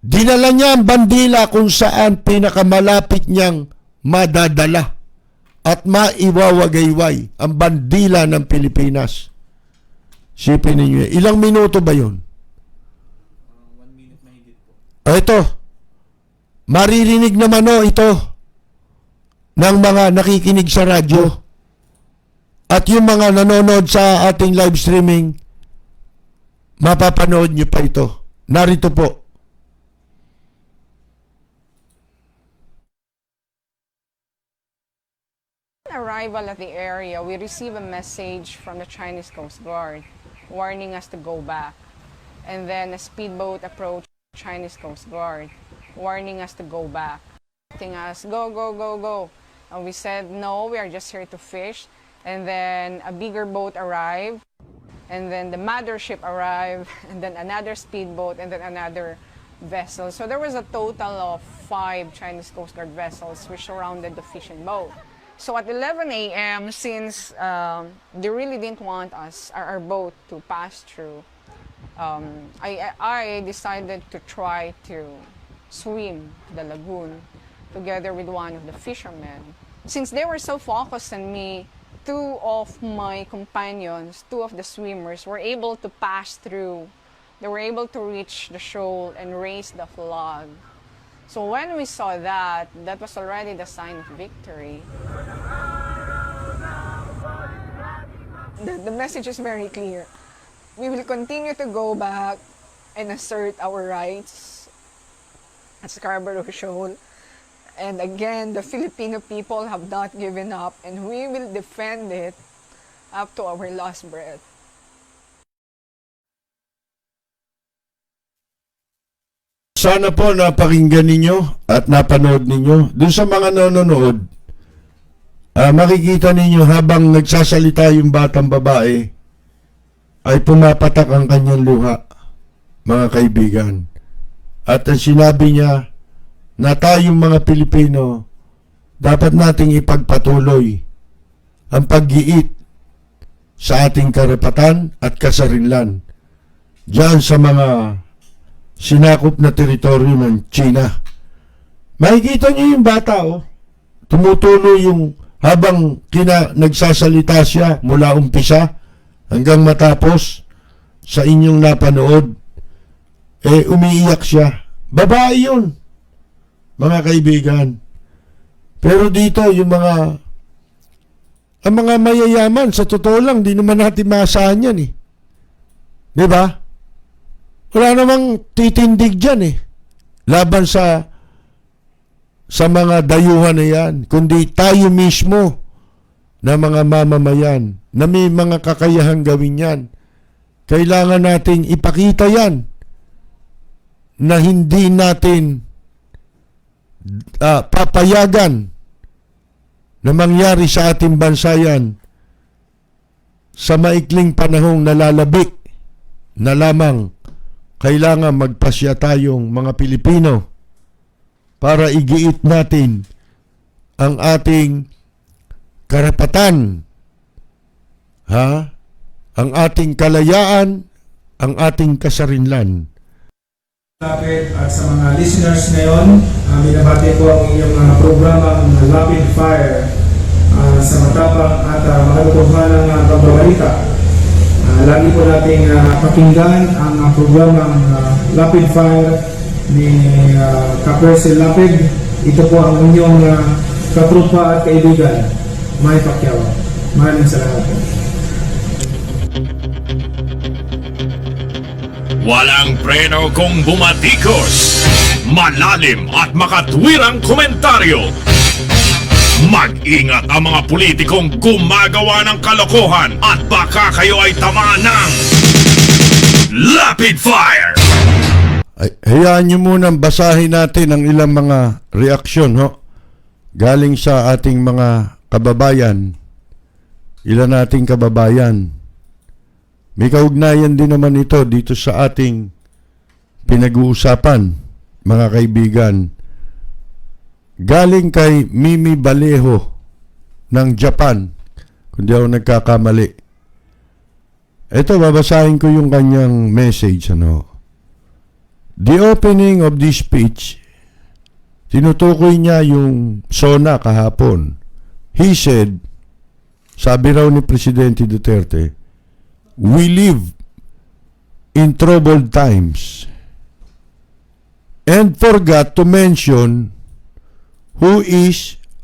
S1: Dinala niya ang bandila kung saan pinakamalapit niyang madadala at maiwawagayway ang bandila ng Pilipinas. Sipin ninyo yan. Ilang minuto ba yun?
S5: 1 minute mahigit po.
S1: Ito. Maririnig naman ito ng mga nakikinig sa radyo at yung mga nanonood sa ating live streaming, mapapanood nyo pa ito. Narito po.
S6: Arrival at the area, we receive a message from the Chinese Coast Guard warning us to go back. And then a speedboat approached Chinese Coast Guard warning us to go back. Telling us, go, go, go, go. And we said, no, we are just here to fish. And then a bigger boat arrived. And then the mothership arrived. And then another speedboat. And then another vessel. So there was a total of 5 Chinese Coast Guard vessels which surrounded the fishing boat. So at 11 a.m., since they really didn't want us, our boat, to pass through, I decided to try to swim the lagoon together with one of the fishermen. Since they were so focused on me, 2 of my companions, 2 of the swimmers, were able to pass through. They were able to reach the shoal and raise the flag. So when we saw that, that was already the sign of victory. The message is very clear. We will continue to go back and assert our rights at Scarborough Shoal. And again, the Filipino people have not given up, and we will defend it up to our last breath.
S1: Sana po napakinggan ninyo at napanood ninyo. Doon sa mga nanonood, makikita ninyo habang nagsasalita yung batang babae, ay pumapatak ang kanyang luha, mga kaibigan. At sinabi niya na tayong mga Pilipino, dapat nating ipagpatuloy ang pag-iit sa ating karapatan at kasarinlan diyan sa mga sinakop na teritoryo ng China. Makikita niyo yung bata, tumutuloy yung habang nagsasalita siya mula umpisa hanggang matapos sa inyong napanood, umiiyak siya. Babae yun, mga kaibigan. Pero dito, ang mga mayayaman, sa totoo lang, di naman natin maasahan yan eh. Di ba? Wala namang titindig dyan eh. Laban sa mga dayuhan na yan. Kundi tayo mismo na mga mamamayan na may mga kakayahang gawin yan. kailangan nating ipakita yan na hindi natin papayagan na mangyari sa ating bansa yan sa maikling panahong nalalabi na lamang kailangan magpasya tayong mga Pilipino para igiit natin ang ating karapatan, ang ating kalayaan, ang ating kasarinlan.
S7: Lapid at sa mga listeners ngayon, binabati ko ang inyong programang Rapid Fire sa matapang at makatotohanan ng pagbabalita. Lagi po nating pakinggan ang programang Rapid Fire ni Kapersil Lapid. Ito po ang inyong katrupa at kaibigan, May Pacquiao. Maraming salamat po.
S2: Walang preno kung bumatikos. Malalim at makatwirang komentaryo. Mag-ingat ang mga politikong gumagawa ng kalokohan at baka kayo ay tamaan ng Rapid Fire!
S1: Hayaan nyo munang basahin natin ang ilang mga reaksyon galing sa ating mga kababayan. Ilan nating kababayan. May kaugnayan din naman ito dito sa ating pinag-uusapan, mga kaibigan. Galing kay Mimi Balejo ng Japan, kung di ako nagkakamali. Ito, babasahin ko yung kanyang message. The opening of this speech, tinutukoy niya yung SONA kahapon. He said, sabi raw ni Presidente Duterte, "We live in troubled times," and forgot to mention who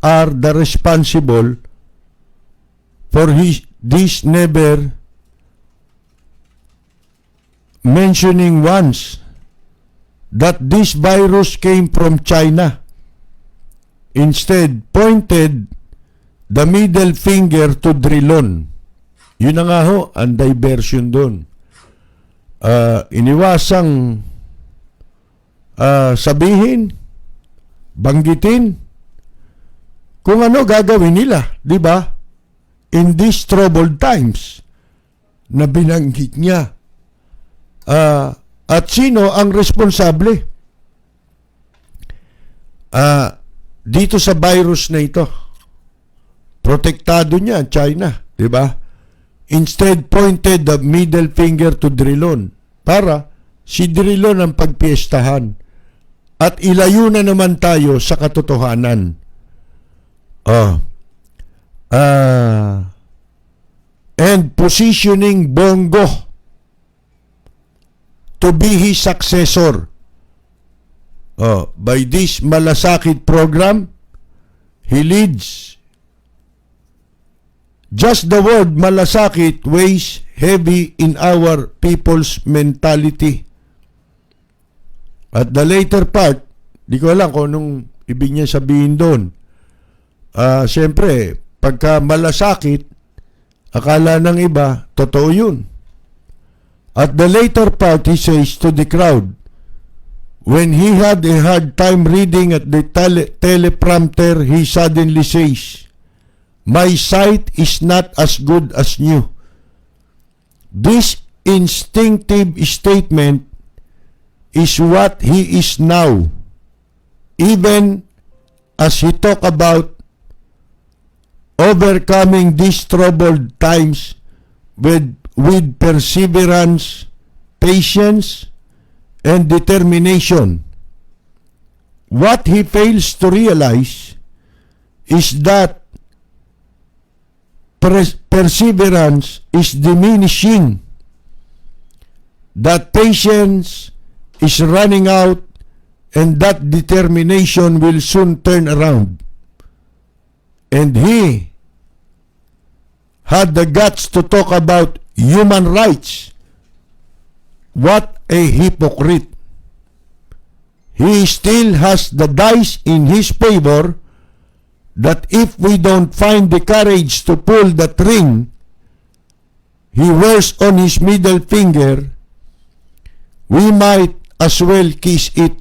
S1: are the responsible for this, never mentioning once that this virus came from China. Instead, pointed the middle finger to Drilon. Yun na nga ho, ang diversion doon. Iniwasang sabihin, banggitin, kung ano gagawin nila, di ba? In these troubled times, na binanggit niya. At sino ang responsable? Dito sa virus na ito, protektado niya China, di ba? Instead, pointed the middle finger to Drilon para si Drilon ang pagpiestahan at ilayo na naman tayo sa katotohanan. And positioning Bongo to be his successor. By this malasakit program, he leads. Just the word malasakit weighs heavy in our people's mentality. At the later part, di ko alam kung anong ibig niya sabihin doon. Siyempre, pagka malasakit, akala ng iba, totoo yun. At the later part, he says to the crowd, when he had a hard time reading at the teleprompter, he suddenly says, "My sight is not as good as new." This instinctive statement is what he is now, even as he talk about overcoming these troubled times with perseverance, patience, and determination. What he fails to realize is that perseverance is diminishing, that patience is running out, and that determination will soon turn around. And he had the guts to talk about human rights. What a hypocrite. He still has the dice in his favor that if we don't find the courage to pull the string, he wears on his middle finger, we might as well kiss it.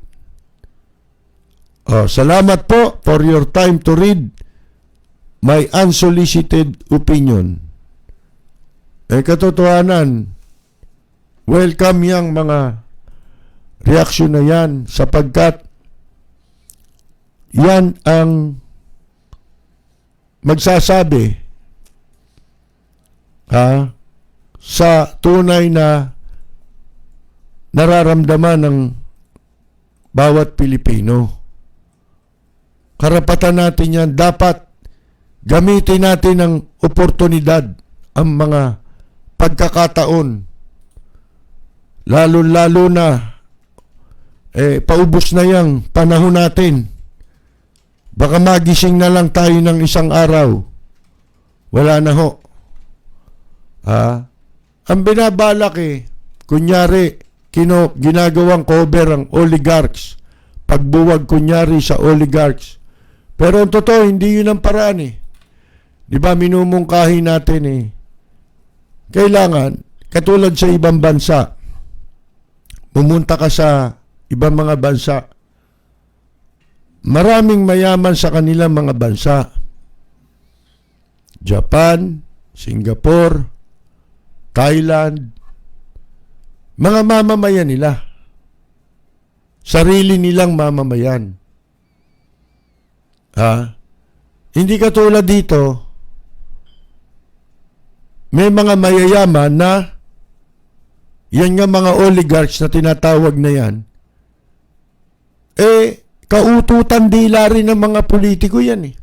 S1: Salamat po for your time to read my unsolicited opinion. Katotohanan, welcome yang mga reaksyon na yan sapagkat yan ang magsasabi sa tunay na nararamdaman ng bawat Pilipino. Karapatan natin yan. Dapat gamitin natin ng oportunidad ang mga pagkakataon. Lalo-lalo na paubos na yung panahon natin. Baka magising na lang tayo ng isang araw. Wala na ho. Ang binabalak kunyari, ginagawang cover ang oligarchs. Pagbuwag kunyari sa oligarchs. Pero ang totoo, hindi yun ang paraan Di ba, minumungkahi natin Kailangan, katulad sa ibang bansa, pumunta ka sa ibang mga bansa, maraming mayaman sa kanilang mga bansa. Japan, Singapore, Thailand, mga mamamayan nila. Sarili nilang mamamayan. Hindi katulad dito, may mga mayayaman na yan nga mga oligarchs na tinatawag na yan, kaututan dila rin ng mga politiko yan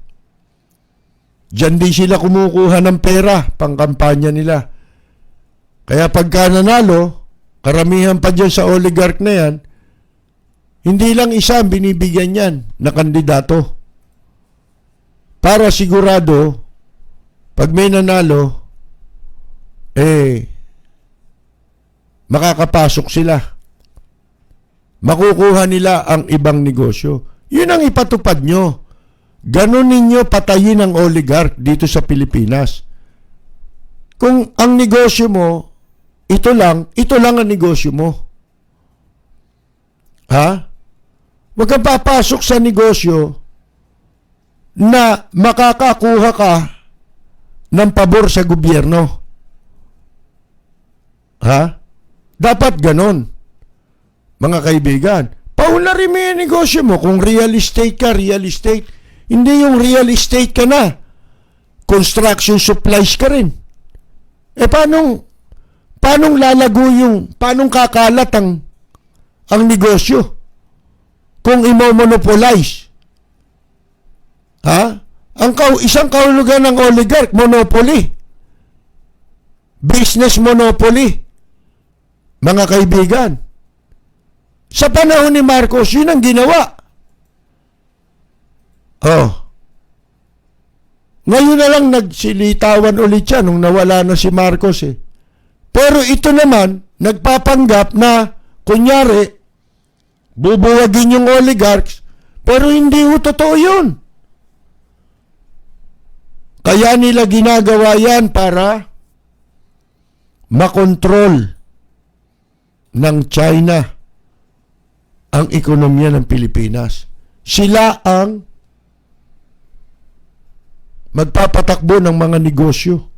S1: Diyan din sila kumukuha ng pera pang kampanya nila. Kaya pagka nanalo, karamihan pa dyan sa oligarch na yan, hindi lang isa ang binibigyan yan na kandidato. Para sigurado, pag may nanalo, makakapasok sila. Makukuha nila ang ibang negosyo. Yun ang ipatupad nyo. Ganon ninyo patayin ang oligarch dito sa Pilipinas. Kung ang negosyo mo, ito lang ang negosyo mo. Huwag kang papasok sa negosyo na makakakuha ka ng pabor sa gobyerno. Dapat ganon. Mga kaibigan, paunlarin mo yung negosyo mo. Kung real estate ka, real estate. Hindi yung real estate ka na. Construction supplies ka rin. Paanong lalago paanong kakalat ang negosyo? Kung imo-monopolize. Isang kahulugan ng oligarch, monopoly. Business monopoly. Mga kaibigan, sa panahon ni Marcos, yun ang ginawa. Ngayon na lang nagsilitawan ulit siya nung nawala na si Marcos Pero ito naman, nagpapanggap na, kunyari, bubuwagin yung oligarchs, pero hindi totoo yun. Kaya nila ginagawa yan para makontrol ng China ang ekonomiya ng Pilipinas. Sila ang magpapatakbo ng mga negosyo,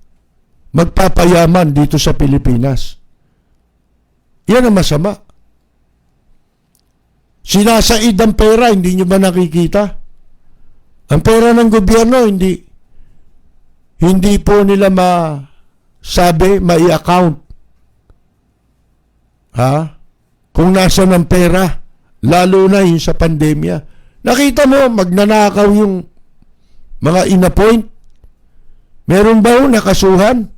S1: magpapayaman dito sa Pilipinas. Yan ang masama. Sinasaid ang pera, hindi nyo ba nakikita? Ang pera ng gobyerno, hindi po nila mai-account. Kung nasa ng pera, lalo na yung sa pandemya. Nakita mo, magnanakaw yung mga in-appoint. Meron ba yung nakasuhan?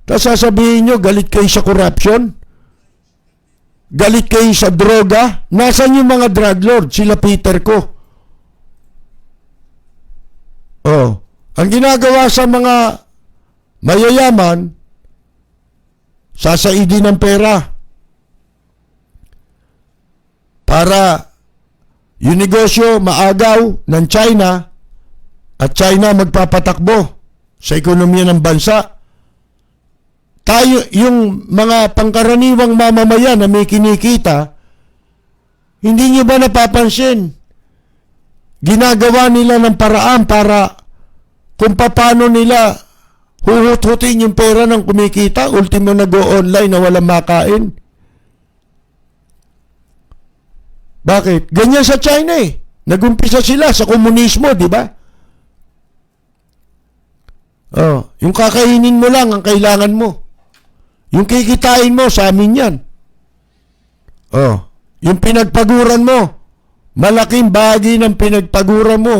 S1: Tapos sasabihin nyo, galit kayo sa corruption? Galit kayo sa droga? Nasaan yung mga drug lord? Sila Peter ko. Ang ginagawa sa mga mayayaman, sasaidin ng pera para yung negosyo maagaw ng China at China magpapatakbo sa ekonomiya ng bansa. tayo, yung mga pangkaraniwang mamamayan na may kinikita, hindi nyo ba napapansin? Ginagawa nila ng paraan para kung paano nila huhut-hutin yung pera ng kumikita, ultimo nag-o-online na walang makain. Bakit? Ganyan sa China eh. Nagumpisa sila sa komunismo, di ba? Oh, yung kakainin mo lang ang kailangan mo. Yung kikitain mo, sa amin yan. Oh, yung pinagpaguran mo, malaking bahagi ng pinagpaguran mo,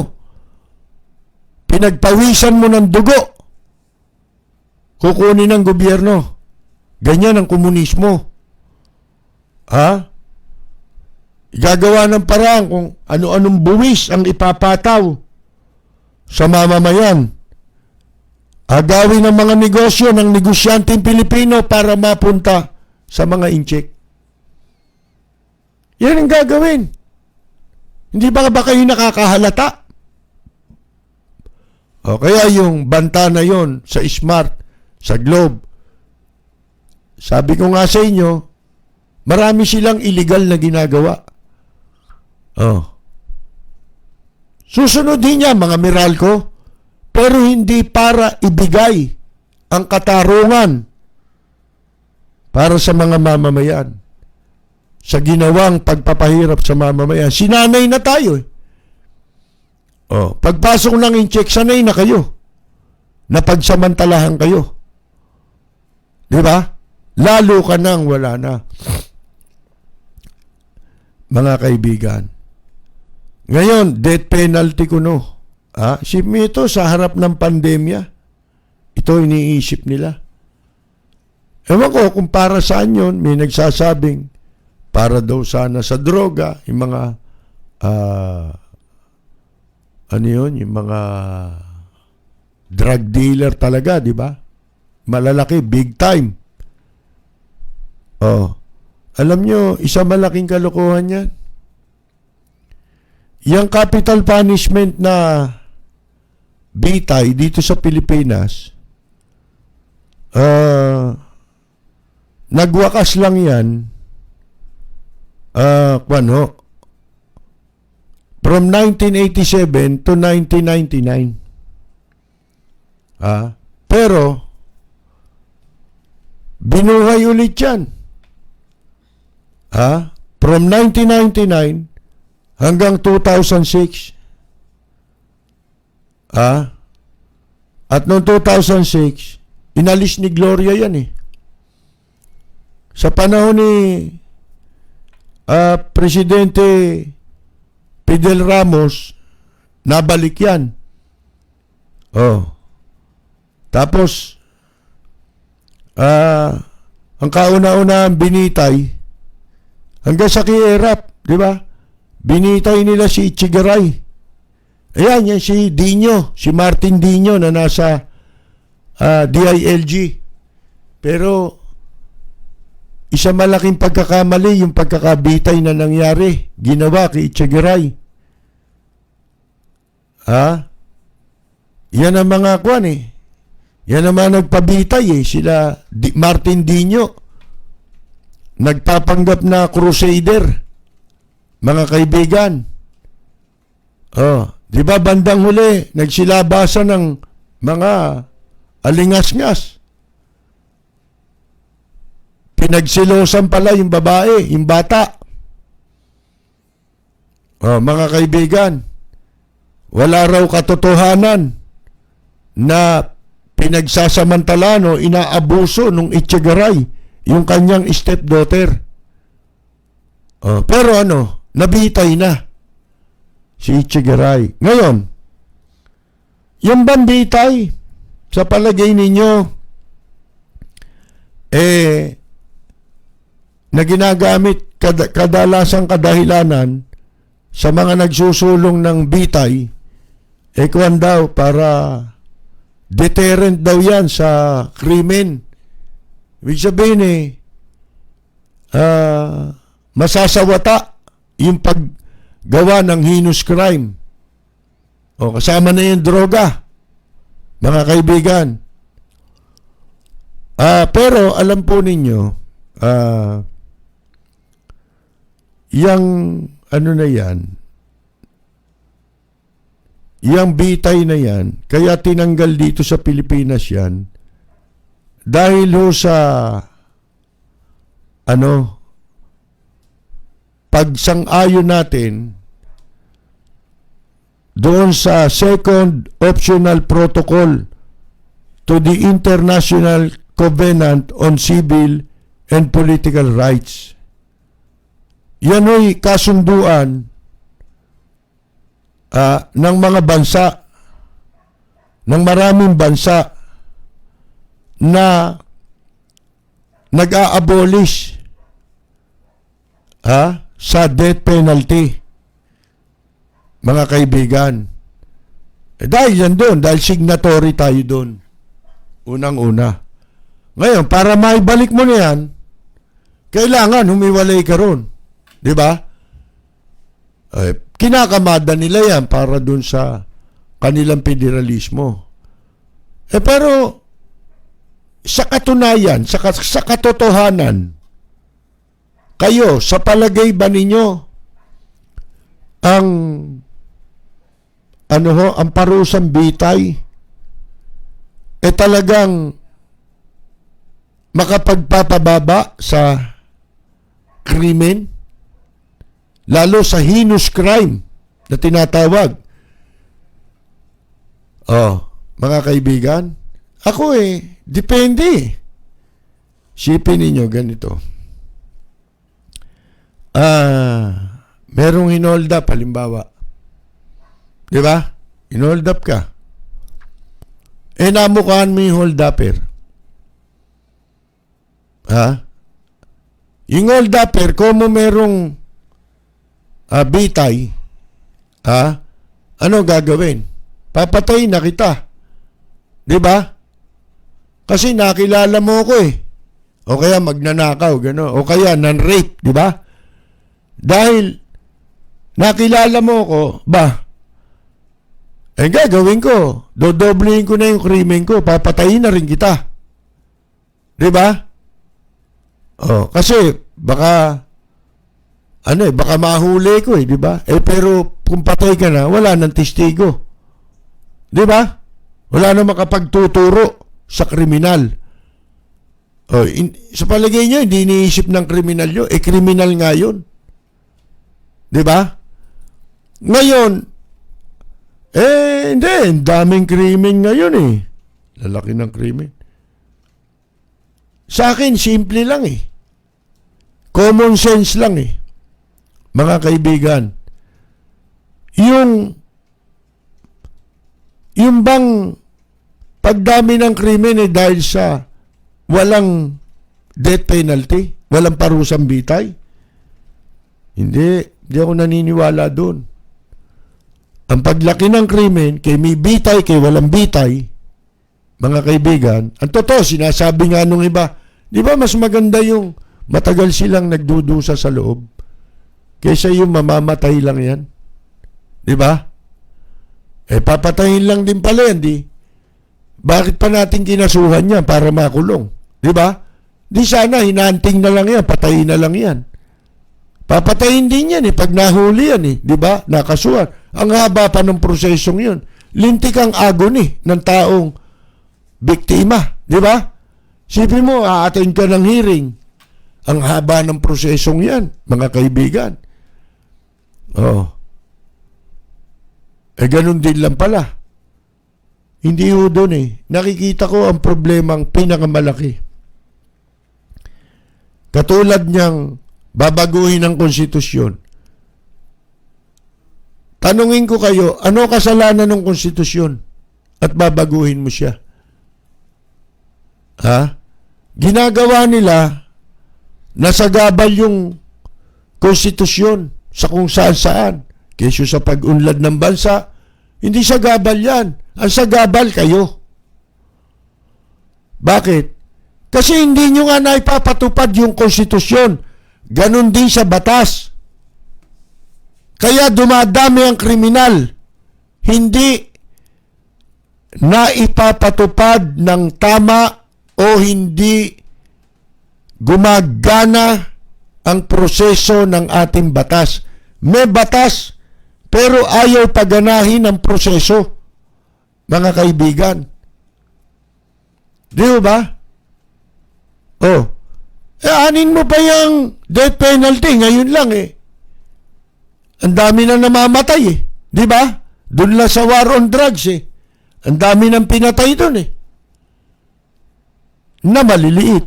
S1: pinagpawisan mo ng dugo, kukunin ng gobyerno. Ganyan ang komunismo. Ha? Gagawa ng parang kung ano-anong buwis ang ipapataw sa mamamayan. Agawin ng mga negosyo ng negosyanteng Pilipino para mapunta sa mga incheck. Yan ang gagawin. Hindi ba kayo nakakahalata? O kaya yung banta na yon sa Smart, sa Globe. Sabi ko nga sa inyo, marami silang illegal na ginagawa. Oh. Susunodin niya mga Meralco, pero hindi para ibigay ang katarungan para sa mga mamamayan sa ginawang pagpapahirap sa mamamayan. Sinanay na tayo eh. Oh, pagpasok ng in-check, sanay na kayo. Napagsamantalahan kayo. Di ba? Lalo ka nang wala na. Mga kaibigan, ngayon, death penalty ko no. Si Mito sa harap ng pandemya, ito iniisip nila. Ewan ko kung para saan yun, may nagsasabing para daw sana sa droga, yung mga ano yun, yung mga drug dealer talaga, di ba? Malalaki, big time. Oh. Alam nyo, isa malaking kalokohan yan. Yung capital punishment na bitay dito sa Pilipinas, nagwakas lang yan from 1987 to 1999. Pero binuhay ulit yan. From 1999 hanggang 2006. At noong 2006, inalis ni Gloria yan eh. Sa panahon ni Presidente Fidel Ramos, nabalik yan. Tapos, ang kauna-una binitay, hanggang sa kierap, di ba? Binitay nila si Echegaray. Ayan, yan si Dino, si Martin Dino na nasa DILG. Pero, isa malaking pagkakamali yung pagkakabitay na nangyari, ginawa kay Echegaray. Yan ang mga kwan eh. Yan ang mga nagpabitay eh. Sila, Martin Dino, nagpapanggap na crusader. Mga kaibigan. Di ba bandang huli, nagsilabasan ng mga alingas-ngas. Pinagsilosan pala yung babae, yung bata. Mga kaibigan, wala raw katotohanan na pinagsasamantala o inaabuso nung Echegaray, yung kanyang stepdaughter. Pero nabitay na si Echegaray. Ngayon, yung bambitay, sa palagay ninyo, na ginagamit kadalasang kadahilanan sa mga nagsusulong ng bitay, kwan daw para deterrent daw yan sa krimen. Ibig sabihin masasawata yung paggawa ng heinous crime. Kasama na yung droga, mga kaibigan. Pero alam po ninyo, yung ano na yan, yung bitay na yan, kaya tinanggal dito sa Pilipinas yan, dahil ho sa pagsang-ayon natin doon sa Second Optional Protocol to the International Covenant on Civil and Political Rights. Yan ay kasunduan ng mga bansa, ng maraming bansa na nag-a-abolish sa death penalty, mga kaibigan. Dahil yan doon, dahil signatory tayo doon. Unang-una. Ngayon, para maibalik mo na yan, kailangan humiwalay ka ron. Di ba? Kinakamada nila yan para doon sa kanilang federalismo. Pero, sa katunayan, sa katotohanan, kayo, sa palagay ba ninyo, ang parusang bitay, talagang makapagpapababa sa krimen, lalo sa heinous crime na tinatawag. Mga kaibigan, ako depende. Sipin ninyo ganito. Merong inold up, halimbawa. Di ba? Inold up ka. Namukhaan mo yung hold upper. Yung hold upper, kung mo merong bitay, ano gagawin? Papatayin na kita. Di ba? Kasi nakilala mo ko O kaya magnanakaw, gano'n. O kaya non-rape, di ba? Dahil nakilala mo ko, gagawin ko. Dodoblehin ko na yung krimen ko. Papatayin na rin kita. Di ba? Kasi baka mahuli ko di ba? Pero kung patay ka na, wala nang testigo. Di ba? Wala nang makapagtuturo sa kriminal. Sa palagay nyo, hindi iniisip ng kriminal yun. Kriminal nga yun. Di ba? Ngayon, hindi. Daming krimen ngayon Lalaki ng krimen. Sa akin, simple lang Common sense lang Mga kaibigan. Yung bang pagdami ng krimen dahil sa walang death penalty, walang parusang bitay? Hindi ako naniniwala doon. Ang paglaki ng krimen, kay may bitay, kay walang bitay, mga kaibigan, ang totoo, sinasabi nga nung iba, di ba mas maganda yung matagal silang nagdudusa sa loob kaysa yung mamamatay lang yan? Di ba? Papatayin lang din pala yan, di? Bakit pa natin kinasuhan yan para makulong? Di ba? Di sana, hinanting na lang yan, patayin na lang yan. Papatayin din yan pag nahuli yan di ba? Nakasuhan. Ang haba pa ng prosesong yun. Lintik ang agony ng taong biktima, di ba? Sipin mo, a-attend ka ng hearing. Ang haba ng prosesong yan, mga kaibigan. Ganun din lang pala. Hindi ho doon Nakikita ko ang problemang pinakamalaki. Katulad niyang babaguhin ang konstitusyon. Tanungin ko kayo, ano kasalanan ng konstitusyon at babaguhin mo siya? Ginagawa nila nasagabal yung konstitusyon sa kung saan-saan. Kesyo sa pag-unlad ng bansa, hindi sagabal yan. Ang sagabal kayo. Bakit? Kasi hindi nyo nga naipapatupad yung konstitusyon. Ganon din sa batas. Kaya dumadami ang kriminal. Hindi naipapatupad ng tama o hindi gumagana ang proseso ng ating batas. May batas, pero ayaw paganahin ang proseso, mga kaibigan. Di ba? Oh. Anin mo pa yung death penalty ngayon lang eh. Ang dami na namamatay eh. Di ba? Doon lang sa war on drugs eh. Ang dami nang pinatay doon eh. Na maliliit.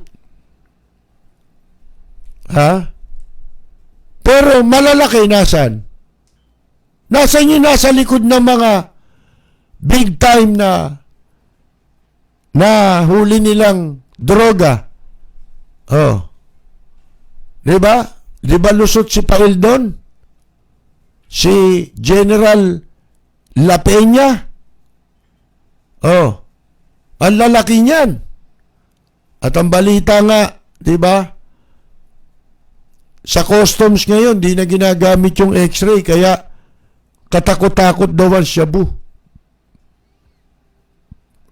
S1: Ha? Pero malalaki nasan? Nasaan yung nasa likod ng mga big time na huli nilang droga? Oh. Diba? Diba lusot si Paildon? Si General La Peña? Oh. Ang lalaki niyan. At ang balita nga, diba? Sa customs ngayon, di na ginagamit yung x-ray, kaya katakot-takot daw ang shabu.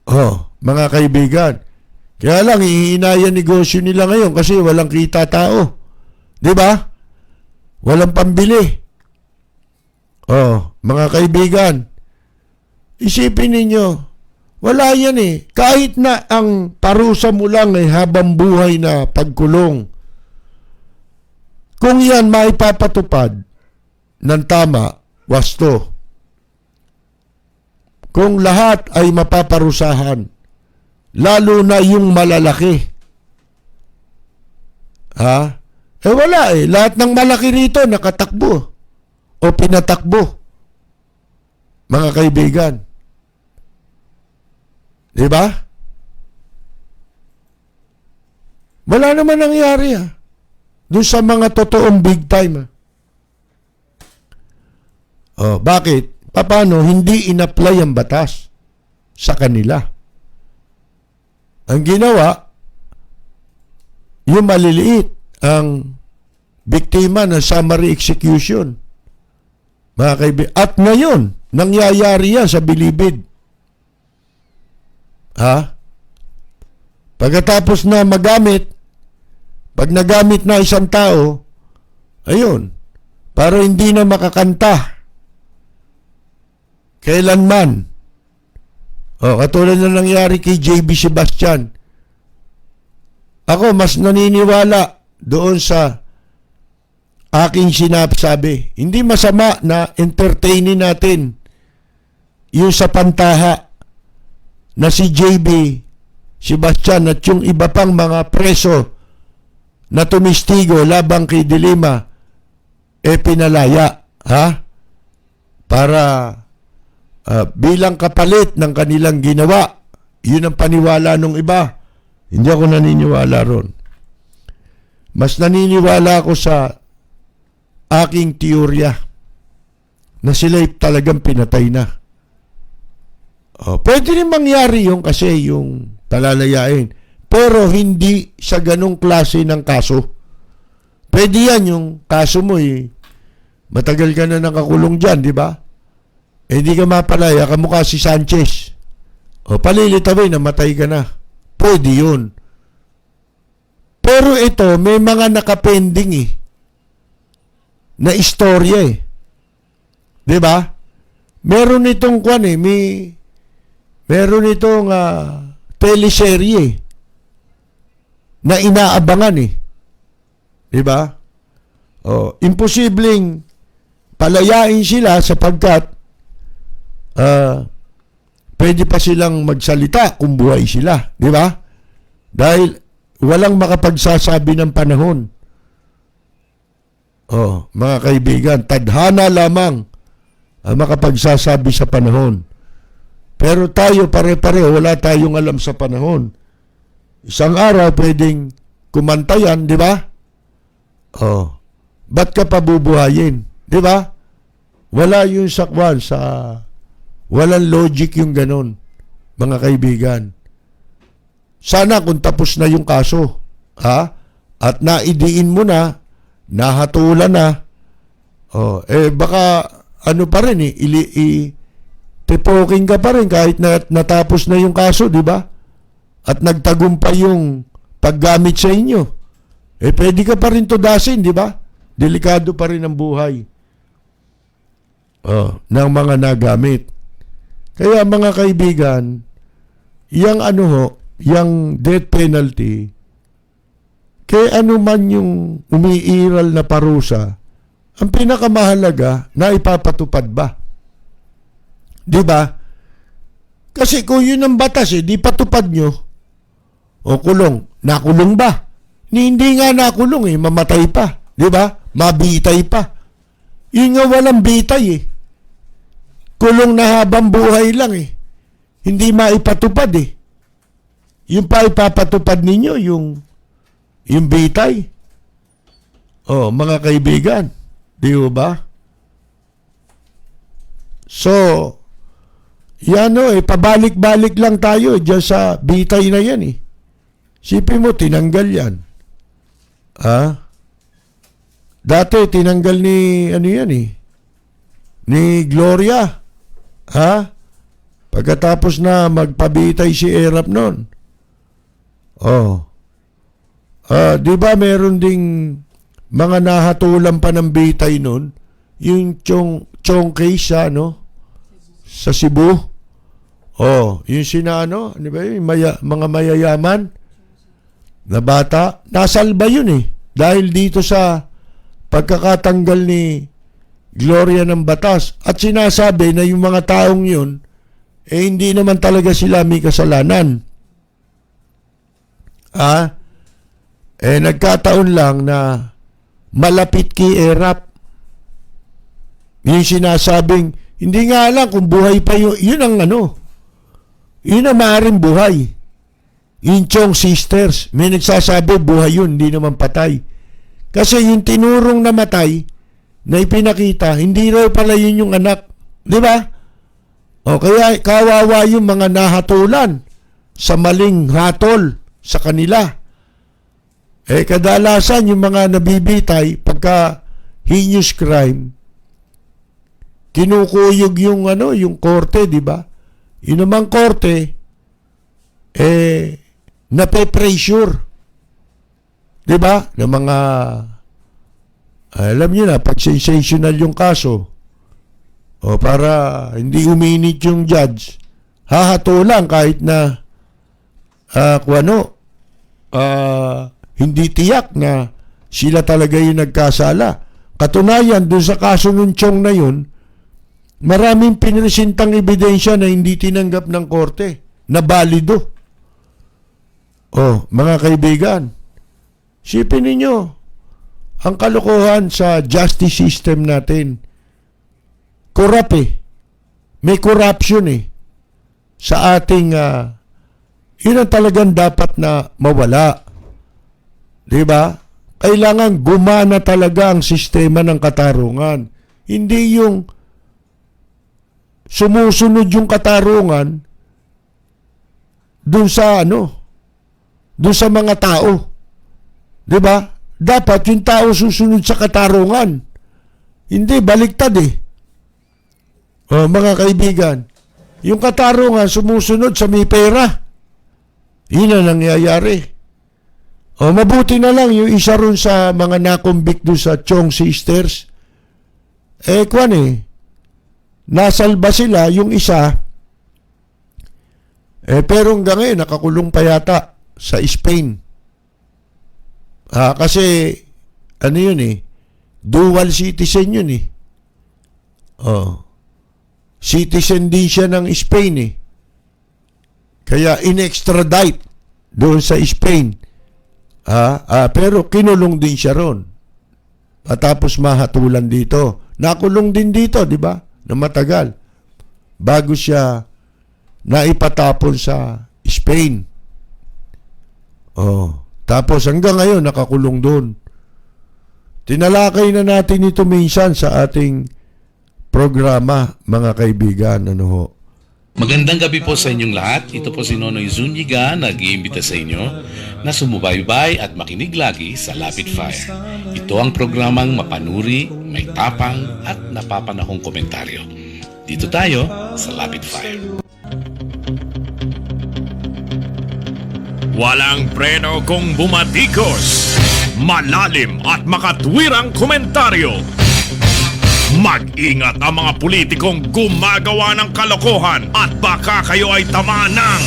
S1: Oh, mga kaibigan. Kaya lang, iinayan negosyo nila ngayon kasi walang kita tao. Di ba? Walang pambili. Oh, mga kaibigan, isipin ninyo, wala yan eh. Kahit na ang parusa mo lang ay habang buhay na pagkulong, kung yan maipapatupad ng tama, wasto. Kung lahat ay mapaparusahan, lalo na yung malalaki. Ha? Eh wala eh. Lahat ng malaki rito nakatakbo o pinatakbo. Mga kaibigan. Di ba? Wala naman nangyari ha. Doon sa mga totoong big time. Oh, bakit? Paano hindi in-apply ang batas sa kanila? Ang ginawa, yung maliliit ang biktima ng summary execution. Mga kaibigan. At ngayon, nangyayari yan sa Bilibid. Ha? Pagkatapos na magamit, pag nagamit na isang tao, ayun, para hindi na makakanta kailanman. O, katulad na nangyari kay JB Sebastian. Ako, mas naniniwala doon sa aking sinasabi. Hindi masama na entertainin natin yung sa pantaha na si JB Sebastian at yung iba pang mga preso na tumistigo labang kay Dilima pinalaya, ha? Para bilang kapalit ng kanilang ginawa. Yun ang paniwala ng iba. Hindi ako naniniwala ron. Mas naniniwala ako sa aking teorya na sila'y talagang pinatay na. Pwede rin mangyari yung kasi yung palalayain. Pero hindi sa ganong klase ng kaso. Pwede yan yung kaso mo matagal ka na nakakulong dyan, di ba? Hindi ka mapalaya, kamukha si Sanchez. Palilitawin, namatay ka na. Pwede yun. Pero ito, may mga nakapending na istorya di ba? Meron itong meron itong teleserye na inaabangan di ba? Imposibleng palayain sila sapagkat pwede pa silang magsalita kung buhay sila, di ba? Dahil walang makapagsasabi ng panahon. Mga kaibigan, tadhana lamang ang makapagsasabi sa panahon. Pero tayo pare-pareho, wala tayong alam sa panahon. Isang araw pwedeng kumantayan, di ba? Ba't ka pabubuhayin? Di ba? Wala yung sakwan sa walang logic yung ganon, mga kaibigan. Sana kung tapos na yung kaso, ha? At naidiin mo na, nahatulan na, baka ano pa rin tipoking ka pa rin kahit na natapos na yung kaso, di ba? at nagtagumpay yung paggamit sa inyo, pwede ka pa rin tudasin, di ba? Delikado pa rin ang buhay ng mga nagamit. Kaya mga kaibigan, yung yung death penalty, kaya ano man yung umiiral na parusa, ang pinakamahalaga na ipapatupad ba? Di ba? Kasi kung yun ang batas, di patupad nyo, o kulong, nakulong ba? Hindi nga nakulong mamatay pa. Di ba? Mabitay pa. Yun nga walang bitay Kulong na habang buhay lang Hindi maipatupad Yung pa ipapatupad ninyo, yung bitay. Mga kaibigan, di ba? So, yan pabalik-balik lang tayo dyan sa bitay na yan Sipin mo, tinanggal yan. Dati, tinanggal ni, ni Gloria. Pagkatapos na magpabitay si Erap nun. Di ba meron ding mga nahatulan pa ng bitay nun? Yung chong case sa Cebu. Yung sina ano ba yun? Mga mayayaman na bata. Nasalba yun dahil dito sa pagkakatanggal ni Gloria ng batas. At sinasabi na yung mga taong yun, hindi naman talaga sila may kasalanan. Nagkataon lang na malapit kay Erap. Yung sinasabing, hindi nga alam kung buhay pa yun ang yun ang maaaring buhay. Yung Chong sisters, may nagsasabi buhay yun, hindi naman patay. Kasi yung tinurong namatay na ipinakita, hindi raw pala yun yung anak. Di ba? Kaya kawawa yung mga nahatulan sa maling hatol sa kanila. Kadalasan yung mga nabibitay pagka heinous crime, kinukuyog yung yung korte, di ba? Yun namang korte, nape-pressure. Di ba? Ng mga, alam niyo na, pag sensational yung kaso, para hindi uminit yung judge, hahatulan kahit na, hindi tiyak na sila talaga yung nagkasala. Katunayan, dun sa kaso ng Chong na yun, maraming pinresentang ebidensya na hindi tinanggap ng korte, na balido. Mga kaibigan, sipin ninyo, ang kalokohan sa justice system natin, corrupt may corruption sa ating, yun ang talagang dapat na mawala. Diba? Kailangan gumana talaga ang sistema ng katarungan. Hindi yung sumusunod yung katarungan dun sa dun sa mga tao. Diba? Dapat yung tao susunod sa katarungan. Hindi, baliktad mga kaibigan, yung katarungan sumusunod sa may pera. Yun ang nangyayari. Mabuti na lang yung isa ron sa mga nakumbik doon sa Chong sisters. Nasalba sila yung isa. Pero hanggang ngayon, nakakulong pa yata sa Spain. Kasi, dual citizen yun Citizen din siya ng Spain Kaya in-extradite doon sa Spain. Pero kinulong din siya ron. Tapos mahatulan dito. Nakulong din dito, di ba? Na matagal. Bago siya naipatapon sa Spain. Tapos hanggang ngayon nakakulong doon. Tinalakay na natin ito minsan sa ating programa, mga kaibigan.
S8: Magandang gabi po sa inyong lahat. Ito po si Nonoy Zuniga, nag-iimbita sa inyo na sumubaybay at makinig lagi sa Lapid Fire. Ito ang programang mapanuri, may tapang at napapanahong komentaryo. Dito tayo sa Lapid Fire.
S2: Walang preno kung bumatikos. Malalim at makatwirang komentaryo. Mag-ingat ang mga politikong gumagawa ng kalokohan at baka kayo ay tamaan ng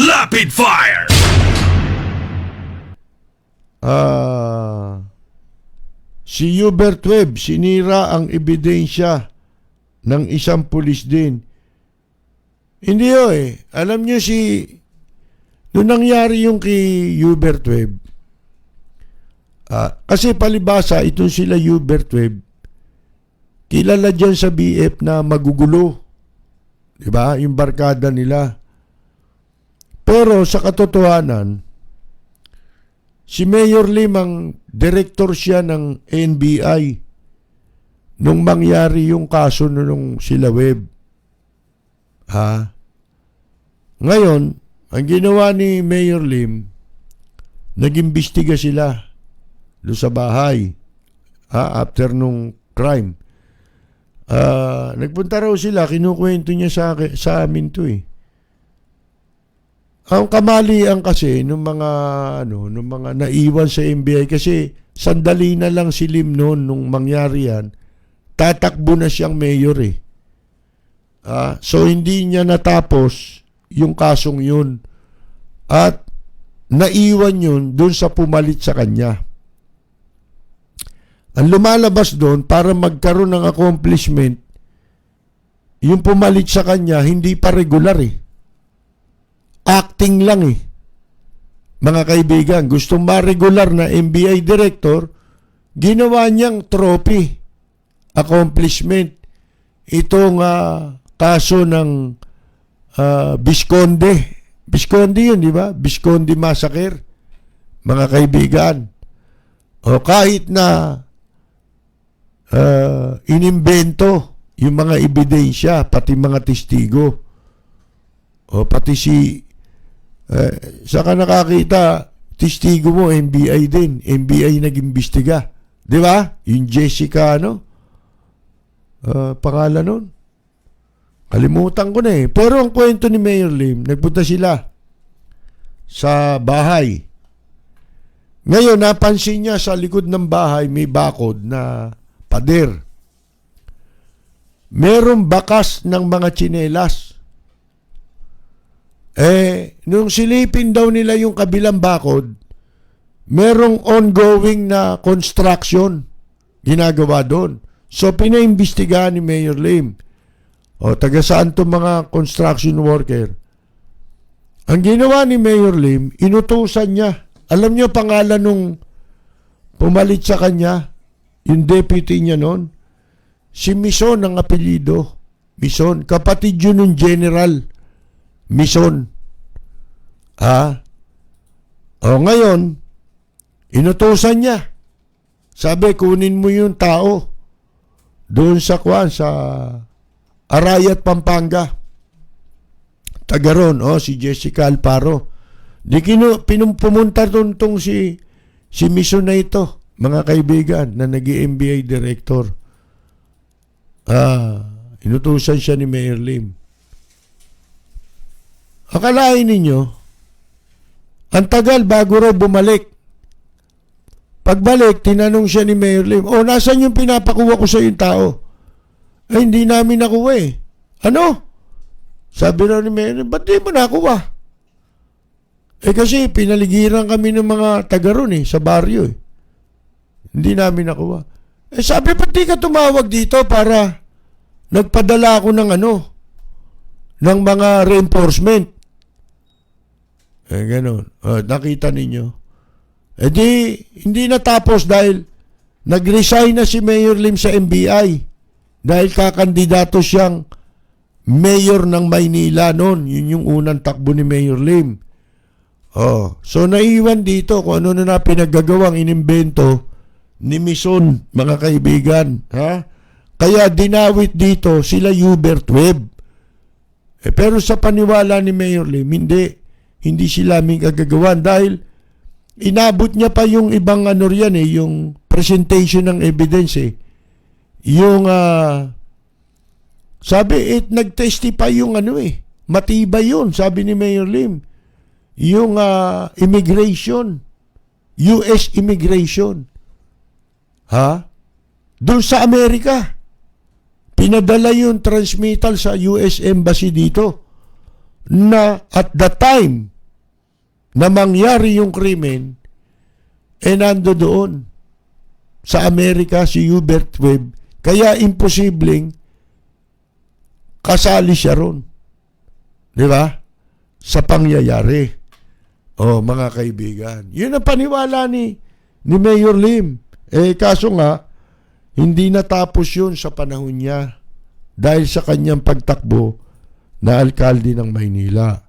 S2: Lapid Fire!
S1: Si Hubert Webb, sinira ang ebidensya ng isang pulis din. Hindi alam nyo nung nangyari yung kay Hubert Webb, kasi palibasa, itong sila Hubert Webb, kilala dyan sa BF na magugulo. Diba? Yung barkada nila. Pero sa katotohanan, si Mayor Lim ang director siya ng NBI nung mangyari yung kaso nung sila Webb. Ngayon, ang ginawa ni Mayor Lim, nag-imbestiga sila doon sa bahay after nung crime. Nagpunta raw sila, kinukwento niya sa amin to Ang kamalian kasi nung mga naiwan sa NBI kasi sandali na lang si Lim noon nung mangyari yan, tatakbo na siyang mayor so hindi niya natapos yung kasong yun at naiwan yun doon sa pumalit sa kanya. Ang lumalabas doon para magkaroon ng accomplishment, yung pumalit sa kanya hindi pa regular acting lang Mga kaibigan, gustong ma-regular na NBI director, ginawa niyang trophy, accomplishment. Itong kaso ng Visconde. Visconde yun, di ba? Visconde Massacre. Mga kaibigan. O kahit na inimbento yung mga ebidensya, pati mga testigo. O pati saka nakakita, testigo mo, NBI din. NBI nag-imbestiga. Di ba? Yung Jessica, pangalan nun. Kalimutan ko na Pero ang kwento ni Mayor Lim, nagpunta sila sa bahay. Ngayon, napansin niya sa likod ng bahay, may bakod na pader. Merong bakas ng mga tsinelas. Nung silipin daw nila yung kabilang bakod, merong ongoing na construction ginagawa doon. So, pinaimbestigahan ni Mayor Lim. Taga saan itong mga construction worker? Ang ginawa ni Mayor Lim, inutusan niya. Alam niyo pangalan nung pumalit sa kanya, yung deputy niya noon? Si Mison ang apelyido. Mison. Kapatid yun ng general. Mison. Ngayon, inutusan niya. Sabi, kunin mo yung tao doon sa Arayat, Pampanga. Taga ron, si Jessica Alparo. Pumunta doon si Mison na ito, mga kaibigan, na nag-MBA director. Inutusan siya ni Mayor Lim. Akalain ninyo, ang tagal bago raw bumalik. Pagbalik, tinanong siya ni Mayor Lim, nasan yung pinapakuha ko sa yung tao? Hindi namin nakuha Ano? Sabi raw ni Mayor Lim, ba't di mo nakuha? Kasi pinaligiran kami ng mga taga ron sa baryo Hindi namin nakuha. Sabi, ba't di ka tumawag dito para nagpadala ako ng ng mga reinforcement? Ganon. Nakita ninyo. Hindi natapos dahil nag-resign na si Mayor Lim sa NBI dahil kakandidato siyang mayor ng Maynila noon. Yun yung unang takbo ni Mayor Lim. So naiwan dito kung ano na pinaggagawang inimbento ni Mison, mga kaibigan. Kaya dinawit dito sila Hubert Webb. Pero sa paniwala ni Mayor Lim, hindi sila may kagagawan dahil inabot niya pa yung ibang yung presentation ng evidence Yung sabi nag-testify yung matibay yun, sabi ni Mayor Lim. yung immigration, US immigration. Ha? Doon sa Amerika. Pinadala yung transmittal sa US Embassy dito na at the time na mangyari yung krimen, nando doon sa Amerika si Hubert Webb. Kaya imposibleng kasali siya ron. Di ba? Sa pangyayari. Mga kaibigan. Yun ang paniwala ni Mayor Lim. Kaso nga, hindi natapos yun sa panahon niya dahil sa kanyang pagtakbo na alkalde ng Maynila.